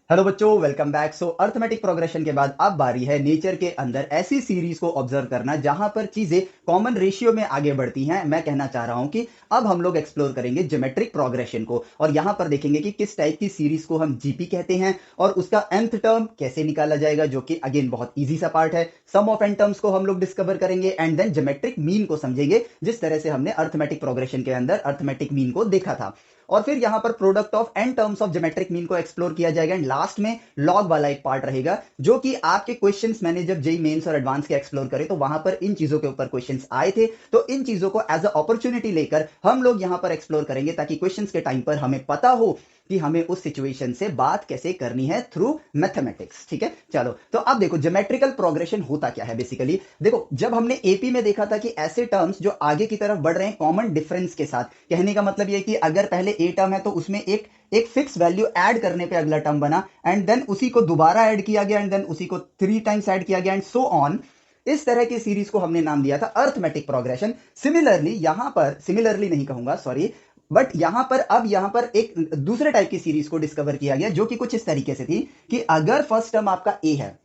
Hello बच्चों, welcome back. Arithmetic progression के बाद अब बारी है नेचर के अंदर ऐसी सीरीज को ऑब्जर्व करना जहां पर चीजें कॉमन रेशियो में आगे बढ़ती हैं। मैं कहना चाह रहा हूं कि अब हम लोग एक्सप्लोर करेंगे ज्योमेट्रिक प्रोग्रेशन को और यहां पर देखेंगे कि किस टाइप की सीरीज को हम जीपी कहते हैं और उसका nth टर्म कैसे निकाला जाएगा, जो कि अगेन बहुत इजी सा पार्ट है। सम ऑफ एन टर्म्स को हम लोग डिस्कवर करेंगे एंड देन ज्योमेट्रिक मीन को समझेंगे, जिस तरह से हमने अर्थमेटिक प्रोग्रेशन के अंदर अर्थमेटिक मीन को देखा था। और फिर यहां पर product of N terms of geometric mean को एक्सप्लोर किया जाएगा एंड लास्ट में लॉग वाला एक पार्ट रहेगा, जो कि आपके क्वेश्चंस मैंने जब जेई मेंस और एडवांस के एक्सप्लोर करे तो वहां पर इन चीजों के ऊपर क्वेश्चंस आए थे। तो इन चीजों को एज अ अपॉर्चुनिटी लेकर हम लोग यहां पर एक्सप्लोर करेंगे ताकि क्वेश्चंस के टाइम पर हमें पता हो कि हमें उस सिचुएशन से बात कैसे करनी है थ्रू मैथमेटिक्स। ठीक है, चलो तो अब देखो ज्योमेट्रिकल प्रोग्रेशन होता क्या है। बेसिकली देखो, जब हमने एपी में देखा था कि ऐसे टर्म्स जो आगे की तरफ बढ़ रहे हैं कॉमन डिफरेंस के साथ, कहने का मतलब ये कि अगर पहले ए टर्म है तो उसमें एक एक फिक्स वैल्यू ऐड करने पे अगला टर्म बना एंड देन उसी को दोबारा ऐड किया गया एंड देन उसी को 3 टाइम्स ऐड किया गया एंड सो ऑन। इस तरह की सीरीज को हमने नाम दिया था अर्थमेटिक प्रोग्रेशन। सिमिलरली यहां पर, सिमिलरली नहीं कहूंगा, सॉरी, बट यहां पर अब यहां पर एक दूसरे टाइप की सीरीज को डिस्कवर किया गया जो कि कुछ इस तरीके से थी कि अगर फर्स्ट टर्म आपका ए है,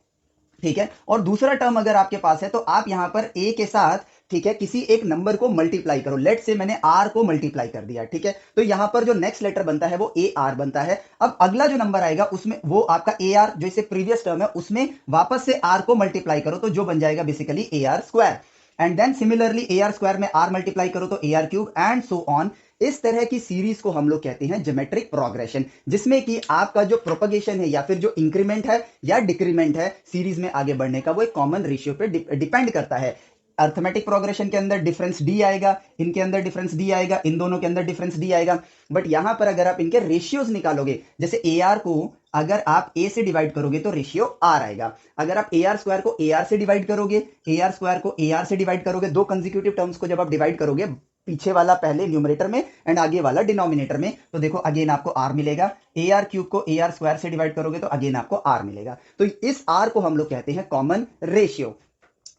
ठीक है, और दूसरा टर्म अगर आपके पास है तो आप यहां पर ए के साथ, ठीक है, किसी एक नंबर को मल्टीप्लाई करो। लेट से मैंने आर को मल्टीप्लाई कर दिया, ठीक है, तो यहां पर जो नेक्स्ट लेटर बनता है वो ए आर बनता है। अब अगला जो नंबर आएगा उसमें वो आपका ए आर, जो इसे प्रीवियस टर्म है उसमें वापस से आर को मल्टीप्लाई करो तो जो बन जाएगा basically A are square. And then similarly A are square में आर मल्टीप्लाई करो तो A are cube and so on. इस तरह की सीरीज को हम लोग कहते हैं ज्योमेट्रिक प्रोग्रेशन, जिसमें कि आपका जो प्रोपगेशन है या फिर जो इंक्रीमेंट है या डिक्रीमेंट है सीरीज में आगे बढ़ने का, वो एक कॉमन रेशियो पे डिपेंड करता है। अर्थमेटिक प्रोग्रेशन के अंदर डिफरेंस डी आएगा, इनके अंदर डिफरेंस डी आएगा, इन दोनों के अंदर डिफरेंस डी आएगा। बट यहां पर अगर आप इनके रेशियोज निकालोगे, जैसे ए आर को अगर आप ए से डिवाइड करोगे तो रेशियो आर आएगा। अगर आप ए आर स्क्वायर को ए आर से डिवाइड करोगे, ए आर स्क्वायर को ए आर से डिवाइड करोगे, दो कंजिक्यूटिव टर्म्स को जब आप डिवाइड करोगे, पीछे वाला पहले न्यूमरेटर में एंड आगे वाला डिनोमिनेटर में, तो देखो अगेन आपको आर मिलेगा। ए आर क्यूब को ए आर स्क्वायर से डिवाइड करोगे तो अगेन आपको आर मिलेगा। तो इस आर को हम लोग कहते हैं कॉमन रेशियो।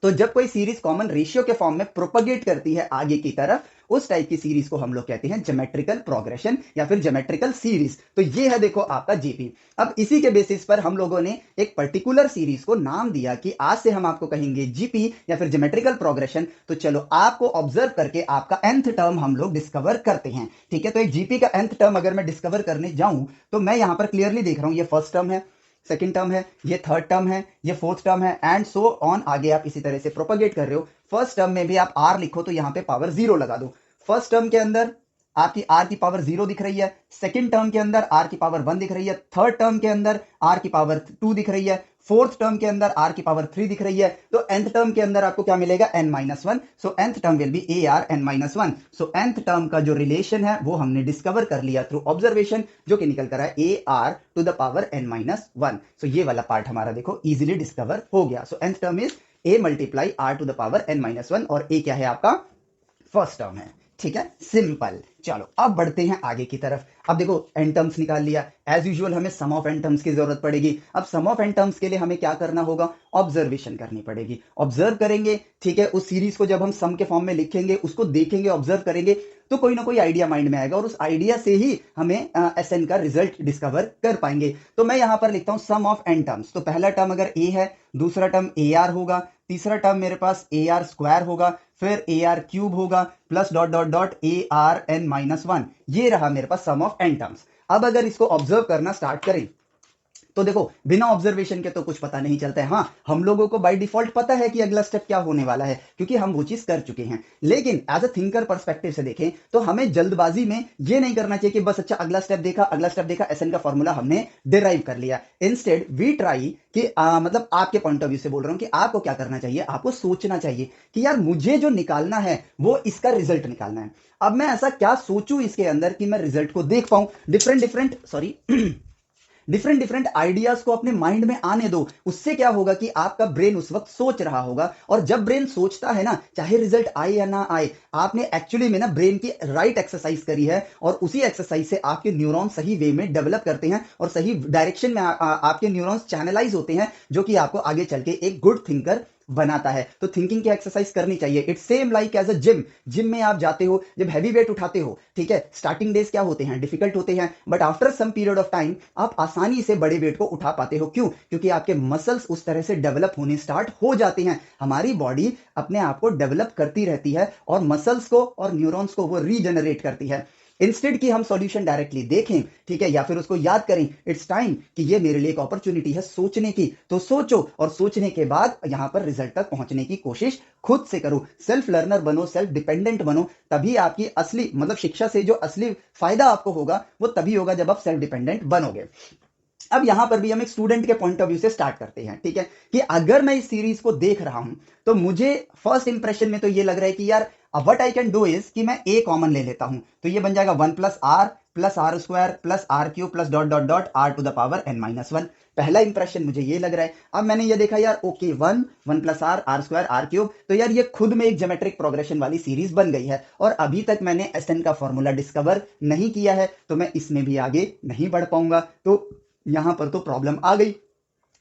तो जब कोई सीरीज कॉमन रेशियो के फॉर्म में प्रोपगेट करती है आगे की तरफ, उस टाइप की सीरीज को हम लोग कहते हैं ज्योमेट्रिकल प्रोग्रेशन या फिर ज्योमेट्रिकल सीरीज। तो ये है देखो आपका जीपी। अब इसी के बेसिस पर हम लोगों ने एक पर्टिकुलर सीरीज को नाम दिया कि आज से हम आपको कहेंगे जीपी या फिर ज्योमेट्रिकल प्रोग्रेशन। तो चलो आपको ऑब्जर्व करके आपका nth टर्म हम लोग डिस्कवर करते हैं। ठीक है, तो एक जीपी का nth टर्म अगर मैं डिस्कवर करने जाऊं तो मैं यहां पर क्लियरली देख रहा हूं, ये फर्स्ट टर्म है, सेकंड टर्म है, ये थर्ड टर्म है, ये फोर्थ टर्म है एंड सो ऑन। आगे आप इसी तरह से प्रोपगेट कर रहे हो। फर्स्ट टर्म में भी आप आर लिखो तो यहां पे पावर जीरो लगा दो। फर्स्ट टर्म के अंदर आपकी आर की पावर जीरो दिख रही है, सेकंड टर्म के अंदर आर की पावर वन दिख रही है, थर्ड टर्म के अंदर आर की पावर टू दिख रही है, फोर्थ टर्म के अंदर आर की पावर थ्री दिख रही है। तो nth टर्म के अंदर आपको क्या मिलेगा, n minus one. So nth term will be A are N minus one. So nth term का जो रिलेशन है वो हमने डिस्कवर कर लिया थ्रू ऑब्जर्वेशन, जो कि निकल कर है A R to the power n minus one. So ये वाला पार्ट हमारा देखो इजिली डिस्कवर हो गया। So nth term is A multiply R to the power n minus one और ए क्या है आपका फर्स्ट टर्म है। ठीक है, सिंपल। चलो अब बढ़ते हैं आगे की तरफ। अब देखो एन टर्म्स निकाल लिया, एज यूजुअल हमें सम ऑफ एन टर्म्स की जरूरत पड़ेगी। अब सम ऑफ एन टर्म्स के लिए हमें क्या करना होगा, ऑब्जर्वेशन करनी पड़ेगी। ऑब्जर्व करेंगे, ठीक है, उस सीरीज को जब हम सम के फॉर्म में लिखेंगे, उसको देखेंगे, ऑब्जर्व करेंगे, तो कोई ना कोई आइडिया माइंड में आएगा और उस आइडिया से ही हमें एस एन का रिजल्ट डिस्कवर कर पाएंगे। तो मैं यहां पर लिखता हूं सम ऑफ एन टर्म्स। तो पहला टर्म अगर ए है, दूसरा टर्म ए आर होगा, तीसरा टर्म मेरे पास ए आर स्क्वायर होगा, फिर ए आर क्यूब होगा, plus dot dot dot A R N minus one. ये रहा मेरे पास सम ऑफ एन टर्म्स। अब अगर इसको ऑब्जर्व करना स्टार्ट करें तो देखो बिना ऑब्जर्वेशन के तो कुछ पता नहीं चलता है। हाँ, हम लोगों को बाय डिफॉल्ट पता है कि अगला स्टेप क्या होने वाला है क्योंकि हम वो चीज कर चुके हैं। लेकिन एज अ थिंकर पर्सपेक्टिव से देखें तो हमें जल्दबाजी में ये नहीं करना चाहिए कि बस अच्छा अगला स्टेप देखा, अगला स्टेप देखा, एसएन का फॉर्मूला हमने डिराइव कर लिया। इंस्टेड वी ट्राई कि मतलब आपके पॉइंट ऑफ व्यू से बोल रहा हूं कि आपको क्या करना चाहिए, आपको सोचना चाहिए कि यार मुझे जो निकालना है वो इसका रिजल्ट निकालना है। अब मैं ऐसा क्या सोचूं इसके अंदर कि मैं रिजल्ट को देख पाऊं। डिफरेंट डिफरेंट आइडियाज को अपने माइंड में आने दो। उससे क्या होगा कि आपका ब्रेन उस वक्त सोच रहा होगा और जब ब्रेन सोचता है ना, चाहे रिजल्ट आए या ना आए, आपने एक्चुअली में ना ब्रेन की राइट एक्सरसाइज करी है और उसी एक्सरसाइज से आपके न्यूरॉन सही वे में डेवलप करते हैं और सही डायरेक्शन में आपके न्यूरॉन्स चैनलाइज होते हैं, जो कि आपको आगे चल के एक गुड थिंकर बनाता है। तो थिंकिंग की एक्सरसाइज करनी चाहिए। It's same like as a gym में आप जाते हो, जब हैवी वेट उठाते हो, ठीक है, स्टार्टिंग डेज क्या होते हैं, डिफिकल्ट होते हैं, but after some period of time आप आसानी से बड़े वेट को उठा पाते हो। क्यों? क्योंकि आपके मसल्स उस तरह से डेवलप होने स्टार्ट हो जाते हैं। हमारी बॉडी अपने आप को डेवलप करती रहती है और मसल्स को और न्यूरॉन्स को वो रीजनरेट करती है। इंस्टेड कि हम सॉल्यूशन डायरेक्टली देखें, ठीक है, या फिर उसको याद करें, इट्स टाइम कि ये मेरे लिए एक अपॉर्चुनिटी है सोचने की, तो सोचो और सोचने के बाद यहां पर रिजल्ट तक पहुंचने की कोशिश खुद से करो। सेल्फ लर्नर बनो, सेल्फ डिपेंडेंट बनो, तभी आपकी असली मतलब शिक्षा से जो असली फायदा आपको होगा वो तभी होगा जब आप सेल्फ डिपेंडेंट बनोगे। अब यहां पर भी हम एक स्टूडेंट के पॉइंट ऑफ व्यू से स्टार्ट करते हैं, ठीक है, कि अगर मैं इस सीरीज को देख रहा हूं तो मुझे फर्स्ट इंप्रेशन में तो ये लग रहा है कि यार what I can do is कि मैं ए कॉमन ले लेता हूं, तो ये बन जाएगा 1 + r + r² + r³ + dot dot dot r⁻n−1। पहला इंप्रेशन मुझे ये लग रहा है। अब मैंने ये देखा यार, ओके, 1 + r r² r³, तो यार ये खुद में एक ज्योमेट्रिक प्रोग्रेशन वाली सीरीज बन गई है और अभी तक मैंने एसएन का फॉर्मूला डिस्कवर नहीं किया है, तो मैं इसमें भी आगे नहीं बढ़ पाऊंगा। तो यहां पर तो प्रॉब्लम आ गई।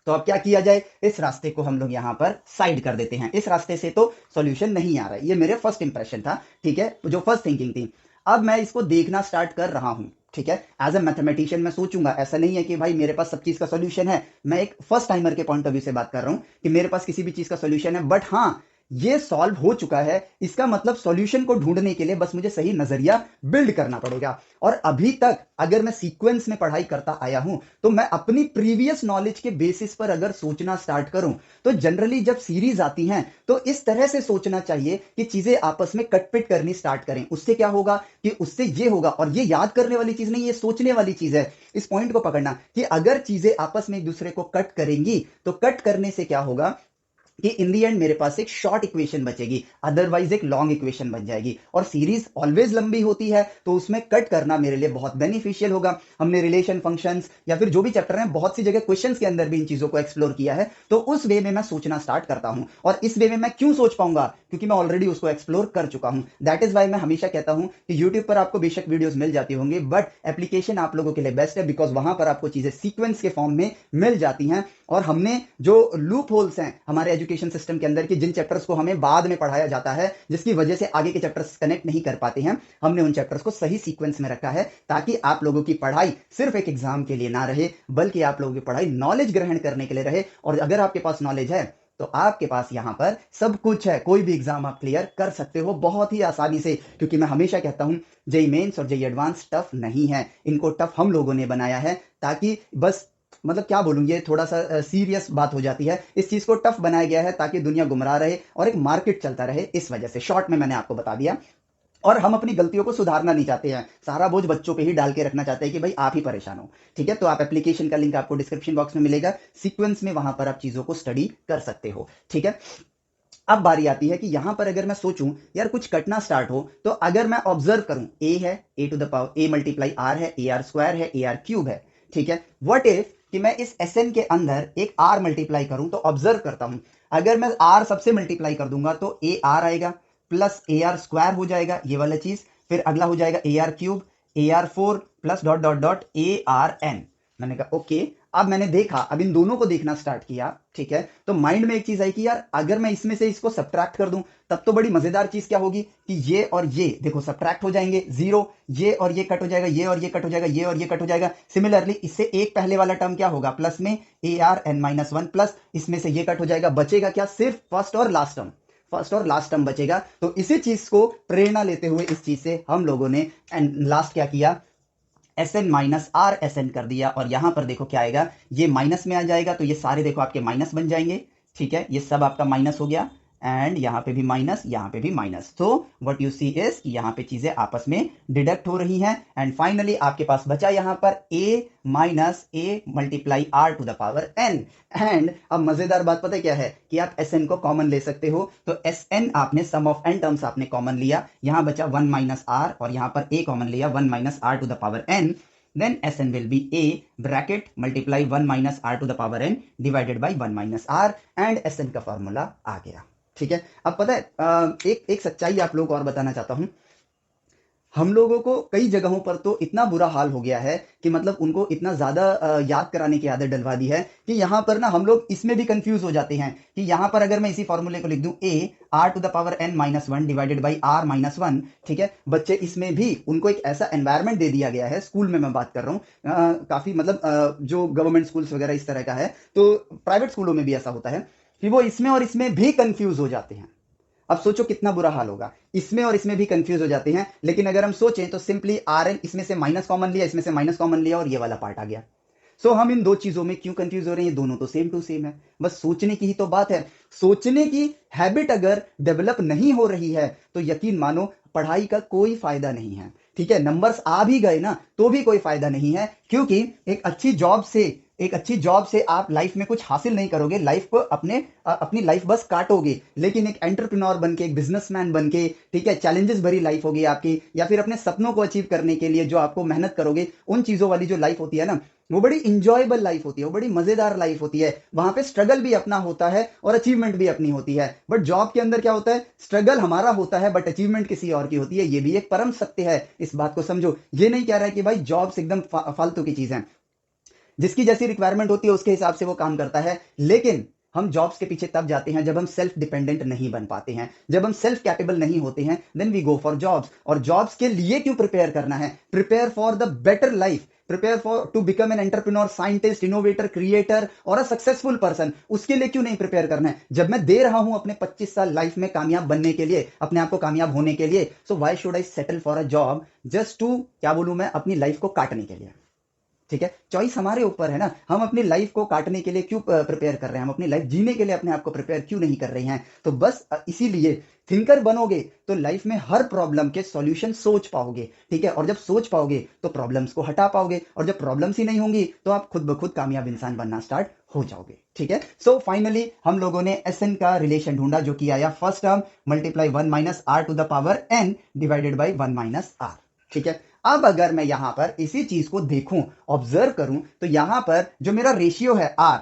तो अब क्या किया जाए, इस रास्ते को हम लोग यहां पर साइड कर देते हैं। इस रास्ते से तो सॉल्यूशन नहीं आ रहा है। ये मेरे फर्स्ट इंप्रेशन था, ठीक है, जो फर्स्ट थिंकिंग थी। अब मैं इसको देखना स्टार्ट कर रहा हूं, ठीक है, एज ए मैथमेटिशियन मैं सोचूंगा। ऐसा नहीं है कि भाई मेरे पास सब चीज का सॉल्यूशन है। मैं एक फर्स्ट टाइमर के पॉइंट ऑफ व्यू से बात कर रहा हूं कि मेरे पास किसी भी चीज का सॉल्यूशन है, बट हाँ, ये सॉल्व हो चुका है, इसका मतलब सॉल्यूशन को ढूंढने के लिए बस मुझे सही नजरिया बिल्ड करना पड़ेगा। और अभी तक अगर मैं सीक्वेंस में पढ़ाई करता आया हूं तो मैं अपनी प्रीवियस नॉलेज के बेसिस पर अगर सोचना स्टार्ट करूं तो जनरली जब सीरीज आती हैं तो इस तरह से सोचना चाहिए कि चीजें आपस में कटपिट करनी स्टार्ट करें। उससे क्या होगा कि उससे ये होगा, और ये याद करने वाली चीज नहीं, ये सोचने वाली चीज है। इस पॉइंट को पकड़ना कि अगर चीजें आपस में एक दूसरे को कट करेंगी तो कट करने से क्या होगा कि इन दी एंड मेरे पास एक शॉर्ट इक्वेशन बचेगी, अदरवाइज एक लॉन्ग इक्वेशन बन जाएगी। और सीरीज ऑलवेज लंबी होती है तो उसमें कट करना मेरे लिए बहुत बेनिफिशियल होगा। हमने रिलेशन फंक्शंस या फिर जो भी चैप्टर है, बहुत सी जगह क्वेश्चंस के अंदर भी इन चीजों को एक्सप्लोर किया है, तो उस वे में मैं सोचना स्टार्ट करता हूं। और इस वे में मैं क्यों सोच पाऊंगा, क्योंकि मैं ऑलरेडी उसको एक्सप्लोर कर चुका हूं। दैट इज वाई मैं हमेशा कहता हूं कि यूट्यूब पर आपको बेशक वीडियोस मिल जाती होंगी, बट एप्लीकेशन आप लोगों के लिए बेस्ट है, बिकॉज वहां पर आपको चीजें सीक्वेंस के फॉर्म में मिल जाती हैं। और हमने जो लूप होल्स हैं हमारे एजुकेशन सिस्टम के अंदर कि जिन चैप्टर्स को हमें बाद में पढ़ाया जाता है, जिसकी वजह से आगे के चैप्टर्स कनेक्ट नहीं कर पाते हैं, हमने उन चैप्टर्स को सही सीक्वेंस में रखा है ताकि आप लोगों की पढ़ाई सिर्फ एक एग्जाम के लिए ना रहे, बल्कि आप लोगों की पढ़ाई नॉलेज ग्रहण करने के लिए रहे। और अगर आपके पास नॉलेज है तो आपके पास यहां पर सब कुछ है, कोई भी एग्जाम आप क्लियर कर सकते हो बहुत ही आसानी से। क्योंकि मैं हमेशा कहता हूं जेई मेंस और जेई एडवांस टफ नहीं है, इनको टफ हम लोगों ने बनाया है ताकि बस मतलब क्या बोलूं, ये थोड़ा सा सीरियस बात हो जाती है। इस चीज को टफ बनाया गया है ताकि दुनिया गुमराह रहे और एक मार्केट चलता रहे। इस वजह से शॉर्ट में मैंने आपको बता दिया। और हम अपनी गलतियों को सुधारना नहीं चाहते हैं, सारा बोझ बच्चों पे ही डाल के रखना चाहते हैं कि भाई आप ही परेशान हो, ठीक है। तो आप एप्लीकेशन का लिंक आपको डिस्क्रिप्शन बॉक्स में मिलेगा, सीक्वेंस में वहां पर आप चीजों को स्टडी कर सकते हो, ठीक है। अब बारी आती है कि यहां पर अगर मैं सोचूं यार कुछ कटना स्टार्ट हो, तो अगर मैं ऑब्जर्व करूं, ए है, ए मल्टीप्लाई आर है, ए आर स्क्वायर है, ए आर क्यूब है, ठीक है। व्हाट इफ कि मैं इस एस एन के अंदर एक आर मल्टीप्लाई करूं, तो ऑब्जर्व करता हूं, अगर मैं आर सबसे मल्टीप्लाई कर दूंगा तो ए आर आएगा प्लस ए आर स्क्वायर हो जाएगा, ये वाला चीज। फिर अगला हो जाएगा A are cube, A R 4 plus dot dot dot A R N. मैंने कहा ओके। अब मैंने देखा, अब इन दोनों को देखना स्टार्ट किया, ठीक है, तो माइंड में एक चीज आई कि यार अगर मैं इसमें से इसको सब्ट्रैक्ट कर दूं तब तो बड़ी मजेदार चीज क्या होगी कि ये और ये देखो सब्ट्रैक्ट हो जाएंगे, जीरो, ये और ये कट हो जाएगा, ये और ये कट हो जाएगा, ये और ये कट हो जाएगा। सिमिलरली इससे एक पहले वाला टर्म क्या होगा, प्लस में A are N minus one, plus इसमें से ये कट हो जाएगा, बचेगा क्या, सिर्फ फर्स्ट और लास्ट टर्म, फर्स्ट और लास्ट टर्म बचेगा। तो इसी चीज को प्रेरणा लेते हुए इस चीज से हम लोगों ने लास्ट क्या किया, S N minus R S N कर दिया। और यहां पर देखो क्या आएगा, ये माइनस में आ जाएगा, तो ये सारे देखो आपके माइनस बन जाएंगे, ठीक है, ये सब आपका माइनस हो गया, एंड यहाँ पे भी माइनस, यहाँ पे भी माइनस। तो व्हाट यू सी इज यहाँ पे चीजें आपस में डिडक्ट हो रही हैं, एंड फाइनली आपके पास बचा यहाँ पर a minus a multiply R to the power n। And अब मजेदार बात पता है क्या है कि आप एस एन को कॉमन ले सकते हो, तो एस एन आपने सम ऑफ एन टर्म्स आपने कॉमन लिया, यहां बचा 1 माइनस आर, और यहां पर a कॉमन लिया 1 minus R to the power n। then Sn will be a bracket multiply 1 minus r to the power n divided by 1 minus r, and Sn का formula आ गया, ठीक है। अब पता है एक सच्चाई आप लोगों को और बताना चाहता हूं, हम लोगों को कई जगहों पर तो इतना बुरा हाल हो गया है कि मतलब उनको इतना ज़्यादा याद कराने की आदत डलवा दी है कि यहाँ पर ना हम लोग इसमें भी कंफ्यूज हो जाते हैं कि यहाँ पर अगर मैं इसी फॉर्मूले को लिख दूं a r to the power n minus one divided by r minus one, ठीक है। बच्चे इसमें भी उनको एक ऐसा एनवायरमेंट दे दिया गया है, स्कूल में मैं बात कर रहा हूँ, काफ़ी मतलब जो गवर्नमेंट स्कूल्स वगैरह इस तरह का है, तो प्राइवेट स्कूलों में भी ऐसा होता है कि वो इसमें और इसमें भी कंफ्यूज हो जाते हैं। अब सोचो कितना बुरा हाल होगा, इसमें और इसमें भी कंफ्यूज हो जाते हैं। लेकिन अगर हम सोचें तो सिंपली आर एन, इसमें से माइनस कॉमन लिया, इसमें से माइनस कॉमन लिया और ये वाला पार्ट आ गया। सो हम इन दो चीजों में क्यों कंफ्यूज हो रहे हैं, ये दोनों तो सेम टू सेम है, बस सोचने की ही तो बात है। सोचने की हैबिट अगर डेवलप नहीं हो रही है तो यकीन मानो पढ़ाई का कोई फायदा नहीं है, ठीक है। नंबर्स आ भी गए ना तो भी कोई फायदा नहीं है, क्योंकि एक अच्छी जॉब से आप लाइफ में कुछ हासिल नहीं करोगे, लाइफ को अपनी लाइफ बस काटोगे। लेकिन एक एंटरप्रेन्योर बन के, एक बिजनेसमैन बन के, ठीक है, चैलेंजेस भरी लाइफ होगी आपकी, या फिर अपने सपनों को अचीव करने के लिए जो आपको मेहनत करोगे, उन चीजों वाली जो लाइफ होती है ना, वो बड़ी इंजॉयबल लाइफ होती है, वो बड़ी मजेदार लाइफ होती है। वहां पे स्ट्रगल भी अपना होता है और अचीवमेंट भी अपनी होती है। बट जॉब के अंदर क्या होता है, स्ट्रगल हमारा होता है बट अचीवमेंट किसी और की होती है। ये भी एक परम सत्य है, इस बात को समझो। ये नहीं कह रहा है कि भाई जॉब्स एकदम फालतू की चीज है, जिसकी जैसी रिक्वायरमेंट होती है उसके हिसाब से वो काम करता है। लेकिन हम जॉब्स के पीछे तब जाते हैं जब हम सेल्फ डिपेंडेंट नहीं बन पाते हैं, जब हम सेल्फ कैपेबल नहीं होते हैं, then we go for jobs. और जॉब्स के लिए क्यों प्रिपेयर करना है, prepare for the better life, prepare for to become an entrepreneur, scientist, innovator, creator और अ सक्सेसफुल पर्सन। उसके लिए क्यों नहीं प्रिपेयर करना है, जब मैं दे रहा हूं अपने 25 साल लाइफ में कामयाब बनने के लिए, अपने आप को कामयाब होने के लिए। So why should I settle for a job just to, क्या बोलूं मैं, अपनी लाइफ को काटने के लिए। ठीक है, चॉइस हमारे ऊपर है ना, हम अपनी लाइफ को काटने के लिए क्यों प्रिपेयर कर रहे हैं, हम अपनी लाइफ जीने के लिए अपने आप को प्रिपेयर क्यों नहीं कर रहे हैं। तो बस इसीलिए थिंकर बनोगे तो लाइफ में हर प्रॉब्लम के सॉल्यूशन सोच पाओगे, ठीक है। और जब सोच पाओगे तो प्रॉब्लम्स को हटा पाओगे, और जब प्रॉब्लम्स ही नहीं होंगी तो आप खुद ब खुद कामयाब इंसान बनना स्टार्ट हो जाओगे, ठीक है। सो फाइनली हम लोगों ने एस एन का रिलेशन ढूंढा, जो कि आया first term multiply one minus R to the power N divided by one minus R, ठीक है। अब अगर मैं यहां पर इसी चीज को देखूं, ऑब्जर्व करूं, तो यहां पर जो मेरा रेशियो है आर,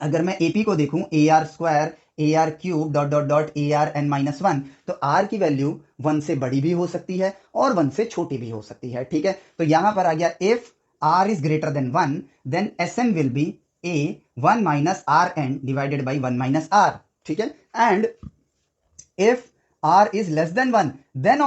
अगर मैं एपी को देखूं, A are square A are cube dot dot dot A R N minus one, तो आर की वैल्यू वन से बड़ी भी हो सकती है और वन से छोटी भी हो सकती है, ठीक है। तो यहां पर आ गया if R is greater than one then S N will be A one minus R N divided by one minus R, ठीक है। And if R is less than one then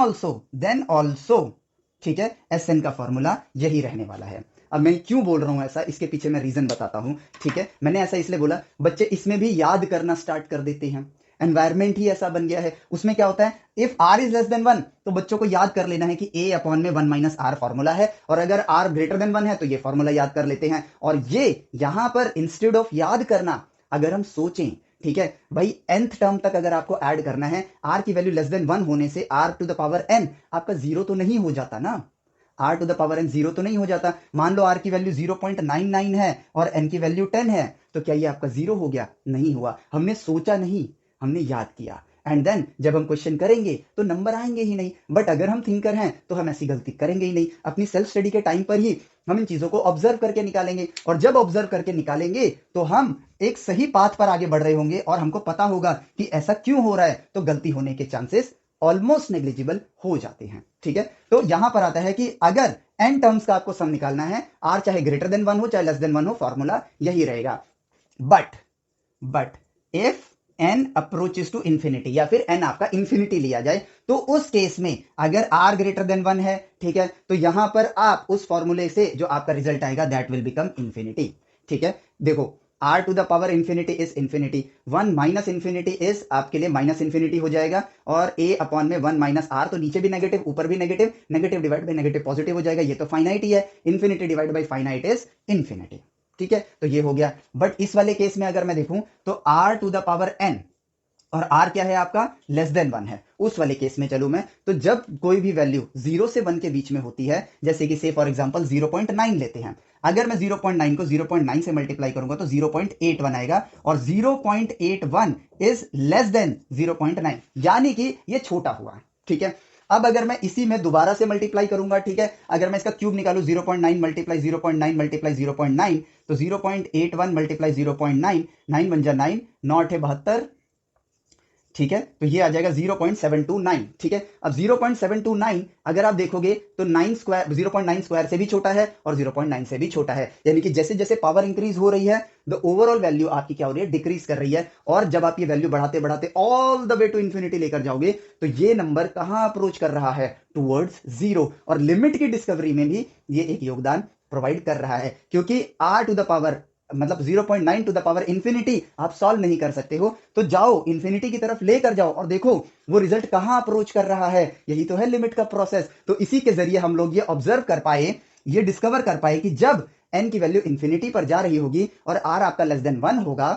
also, ठीक है, एस एन का formula यही रहने वाला है। अब मैं क्यों बोल रहा हूं ऐसा, इसके पीछे मैं रीजन बताता हूं, ठीक है। मैंने ऐसा इसलिए बोला, बच्चे इसमें भी याद करना स्टार्ट कर देते हैं, एनवायरमेंट ही ऐसा बन गया है। उसमें क्या होता है, if R is less than one तो बच्चों को याद कर लेना है कि ए अपॉन में वन माइनस आर फॉर्मूला है, और अगर आर ग्रेटर देन वन है तो ये फॉर्मूला याद कर लेते हैं। और ये यहां पर इंस्टेड ऑफ याद करना, अगर हम सोचें, ठीक है भाई, nth टर्म तक अगर आपको ऐड करना है, आर की वैल्यू लेस देन वन होने से R to the power N आपका जीरो तो नहीं हो जाता ना, R to the power N zero तो नहीं हो जाता। मान लो आर की वैल्यू 0.99 है और एन की वैल्यू 10 है, तो क्या ये आपका जीरो हो गया? नहीं हुआ। हमने सोचा नहीं, हमने याद किया। एंड देन जब हम क्वेश्चन करेंगे तो नंबर आएंगे ही नहीं। बट अगर हम थिंकर हैं तो हम ऐसी गलती करेंगे ही नहीं। अपनी सेल्फ स्टडी के टाइम पर ही हम इन चीजों को ऑब्जर्व करके निकालेंगे, और जब ऑब्जर्व करके निकालेंगे तो हम एक सही पाथ पर आगे बढ़ रहे होंगे और हमको पता होगा कि ऐसा क्यों हो रहा है, तो गलती होने के चांसेस ऑलमोस्ट नेग्लिजिबल हो जाते हैं, ठीक है। तो यहां पर आता है कि अगर एन टर्म्स का आपको सम निकालना है, आर चाहे ग्रेटर देन वन हो चाहे लेस देन वन हो, फॉर्मूला यही रहेगा। But if N approaches to infinity, या फिर एन आपका इंफिनिटी लिया जाए, तो उस केस में अगर आर ग्रेटर देन वन है, ठीक है, तो यहां पर आप उस फॉर्मूले से जो आपका रिजल्ट आएगा दैट विल बिकम इंफिनिटी, ठीक है। देखो, R to the power infinity is infinity, one minus infinity is आपके लिए माइनस इंफिनिटी हो जाएगा, और ए अपॉन में वन माइनस आर, तो नीचे भी नेगेटिव ऊपर भी negative, negative divide by negative positive हो जाएगा। ये तो फाइनाइट ही है, infinity divide by finite is infinity, ठीक है। तो ये हो गया। बट इस वाले केस में अगर मैं देखूं तो R to the power N, और आर क्या है आपका, लेस देन वन है। उस वाले केस में चलूं मैं, तो जब कोई भी वैल्यू 0 से 1 के बीच में होती है, जैसे कि से फॉर एग्जांपल 0.9 लेते हैं, अगर मैं 0.9 को 0.9 से मल्टीप्लाई करूंगा तो 0.81 आएगा, और 0.81 इज लेस देन 0.9, यानी कि ये छोटा हुआ, ठीक है। अब अगर मैं इसी में दोबारा से मल्टीप्लाई करूंगा, ठीक है, अगर मैं इसका क्यूब निकालू 0.9 मल्टीप्लाई 0.9 मल्टीप्लाई 0.9, तो 0.81 मल्टीप्लाई 0.9, 9 बन जा 9, 9 8 72, ठीक है, तो ये आ जाएगा 0.729। ठीक है, अब 0.729 अगर आप देखोगे तो 9 स्क्वायर 0.9 स्क्वायर से भी छोटा है और 0.9 से भी छोटा है, यानी कि जैसे जैसे पावर इंक्रीज हो रही है द ओवरऑल वैल्यू आपकी क्या हो रही है, डिक्रीज कर रही है। और जब आप ये वैल्यू बढ़ाते बढ़ाते all the way to infinity लेकर जाओगे तो ये नंबर कहां अप्रोच कर रहा है, टुवर्ड्स जीरो। और लिमिट की डिस्कवरी में भी ये एक योगदान प्रोवाइड कर रहा है, क्योंकि r टू द पावर मतलब 0.9 टू द पावर इंफिनिटी आप सॉल्व नहीं कर सकते हो, तो जाओ इंफिनिटी की तरफ लेकर जाओ और देखो वो रिजल्ट कहां अप्रोच कर रहा है। यही तो है लिमिट का प्रोसेस। तो इसी के जरिए हम लोग ये ऑब्जर्व कर पाए, ये डिस्कवर कर पाए कि जब n की वैल्यू इंफिनिटी पर जा रही होगी और r आपका लेस देन 1 होगा,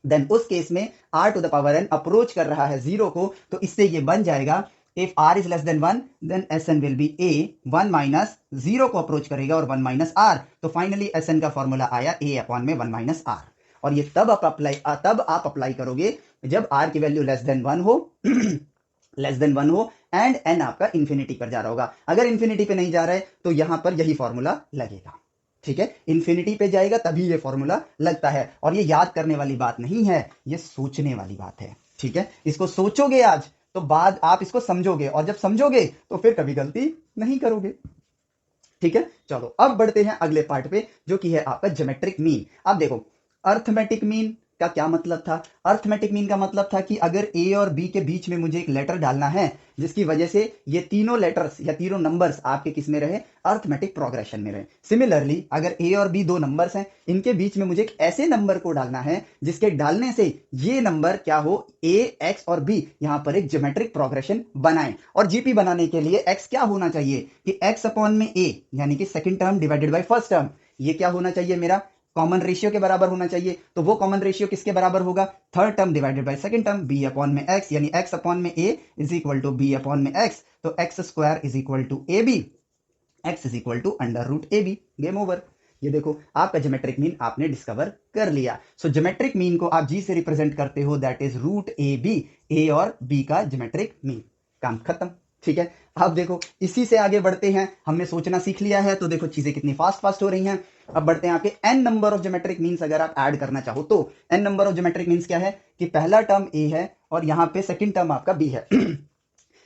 देन उस केस में r to the power n approach कर रहा है जीरो को। तो इससे ये बन जाएगा if r is less than 1 then sn will be a 1 minus zero को अप्रोच करेगा और 1 माइनस r। तो फाइनली sn का फॉर्मूला आया a अपॉन में 1 माइनस r। और ये तब आप अप्लाई करोगे जब r की वैल्यू लेस देन 1 हो लेस देन 1 हो एंड n आपका इंफिनिटी पर जा रहा होगा। अगर इंफिनिटी पे नहीं जा रहा है तो यहां पर यही फॉर्मूला लगेगा। ठीक है, इंफिनिटी पे जाएगा तभी ये फॉर्मूला लगता है। और ये याद करने वाली बात नहीं है, ये सोचने वाली बात है। ठीक है, इसको सोचोगे आज तो बाद आप इसको समझोगे, और जब समझोगे तो फिर कभी गलती नहीं करोगे। ठीक है, चलो अब बढ़ते हैं अगले पार्ट पे, जो कि है आपका ज्योमेट्रिक मीन। अब देखो अर्थमेटिक मीन का क्या मतलब था। अर्थमेटिक मीन का मतलब था कि अगर ए और बी के बीच में मुझे एक लेटर डालना है जिसकी वजह से ये तीनों लेटर्स या तीनों नंबर्स आपके किस में रहे, अर्थमेटिक प्रोग्रेशन में रहे। सिमिलरली अगर ए और बी दो नंबर्स हैं, इनके बीच में मुझे एक ऐसे नंबर को डालना है जिसके डालने से ये नंबर क्या हो, ए एक्स और बी यहां पर एक ज्योमेट्रिक प्रोग्रेशन बनाए। और जीपी बनाने के लिए एक्स क्या होना चाहिए कि एक्स अपॉन में ए यानी कि second term divided by first term, ये क्या होना चाहिए, मेरा कॉमन रेशियो के बराबर होना चाहिए। तो वो कॉमन रेशियो किसके बराबर होगा, third term divided by second term, B upon में एक्स, यानी एक्स अपॉन में A is equal to B upon में एक्स। तो X square is equal to A B, X is equal to under root A B. Game over. ये देखो आपका geometric mean आपने discover कर लिया। सो ज्योमेट्रिक मीन को आप जी से रिप्रेजेंट करते हो, that is root A B, A और बी का ज्योमेट्रिक मीन। काम खत्म। ठीक है, अब देखो इसी से आगे बढ़ते हैं। हमने सोचना सीख लिया है तो देखो चीजें कितनी फास्ट फास्ट हो रही हैं। अब बढ़ते हैं आपके n number of geometric means अगर आप ऐड करना चाहो तो। N number of geometric means क्या है कि पहला टर्म ए है और यहां पे सेकंड टर्म आपका बी है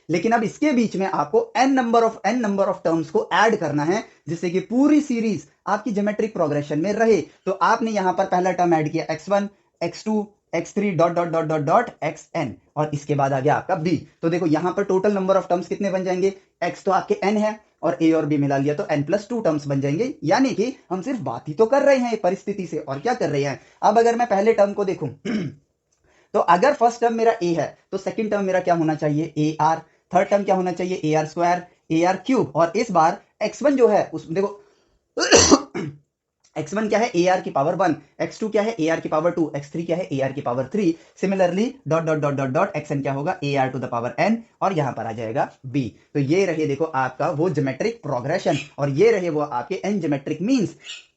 लेकिन अब इसके बीच में आपको एन नंबर ऑफ टर्म्स को ऐड करना है जिससे कि पूरी सीरीज आपकी ज्योमेट्रिक प्रोग्रेशन में रहे। तो आपने यहां पर पहला टर्म ऐड किया x1 x2 x3 dot dot dot dot dot xn और इसके बाद आ गया आपका b। तो देखो यहां पर टोटल नंबर ऑफ टर्म्स कितने बन जाएंगे, x तो आपके n है और a और b मिला लिया तो n+2 टर्म्स बन जाएंगे। यानी कि हम सिर्फ बात ही तो कर रहे हैं परिस्थिति से, और क्या कर रहे हैं। अब अगर मैं पहले टर्म को देखूं तो अगर फर्स्ट टर्म मेरा a है तो सेकंड टर्म मेरा क्या होना चाहिए, ar। थर्ड टर्म क्या होना चाहिए, ar स्क्वायर, ar क्यूब। और इस बार x1 जो है उस देखो x1 क्या है, ar की पावर 1, x2 क्या है, ar की पावर 2, x3 क्या है, ar की power 3। Similarly dot dot dot dot dot xn क्या होगा, ar to the power n और यहां पर आ जाएगा b। तो ये रहे देखो आपका वो ज्योमेट्रिक प्रोग्रेशन और ये रहे वो आपके n ज्योमेट्रिक मीन्स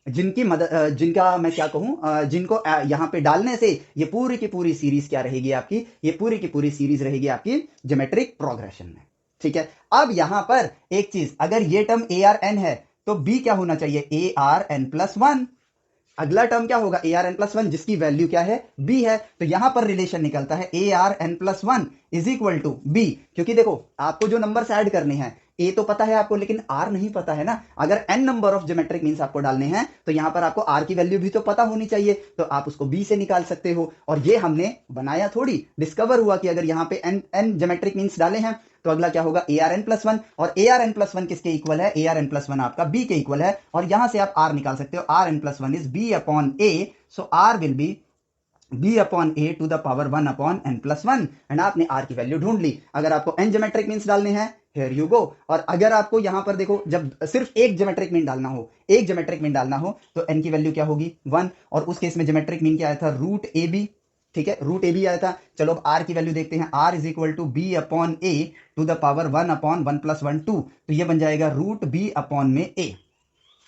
जिनकी मदद जिनका मैं क्या कहूं जिनको यहां पे डालने से ये पूरी की पूरी सीरीज क्या रहेगी आपकी, ये पूरी की पूरी सीरीज रहेगी आपकी ज्योमेट्रिक प्रोग्रेशन में। ठीक है, अब यहां पर एक चीज, अगर ये टर्म ARN है तो b क्या होना चाहिए, ARN+1। अगला टर्म क्या होगा, ARN+1 जिसकी वैल्यू क्या है, b है। तो यहां पर रिलेशन निकलता है ARN+1 is equal to b। क्योंकि देखो आपको जो नंबर्स ऐड करने हैं, a तो पता है आपको लेकिन r नहीं पता है ना। अगर n number of geometric means आपको डालने हैं तो यहां पर आपको r की वैल्यू भी तो पता होनी चाहिए, तो आप उसको b से निकाल सकते हो। और ये हमने बनाया थोड़ी, डिस्कवर हुआ कि अगर यहां पे n ज्योमेट्रिक मीन्स डाले हैं तो अगला क्या होगा, ARN+1। और ARN+1 किसके इक्वल है, ARN+1 आपका b के इक्वल है। और यहां से आप r निकाल सकते हो, RN+1 is b upon a, so r will be b upon a to the power 1 upon n+1। And आपने r की वैल्यू ढूंढ ली। अगर आपको n ज्योमेट्रिक मीन्स डालने हैं, here you go। और अगर आपको यहां पर देखो जब सिर्फ एक ज्योमेट्रिक मीन डालना हो, एक ज्योमेट्रिक मीन डालना हो तो n की वैल्यू क्या होगी, 1। और उस केस में ज्योमेट्रिक मीन क्या आया था, रूट ए बी। ठीक है, रूट ए बी आया था। चलो अब r की वैल्यू देखते हैं, r is equal to B upon a to the power 1 upon 1+1 2। तो ये बन जाएगा रूट b अपॉन में a,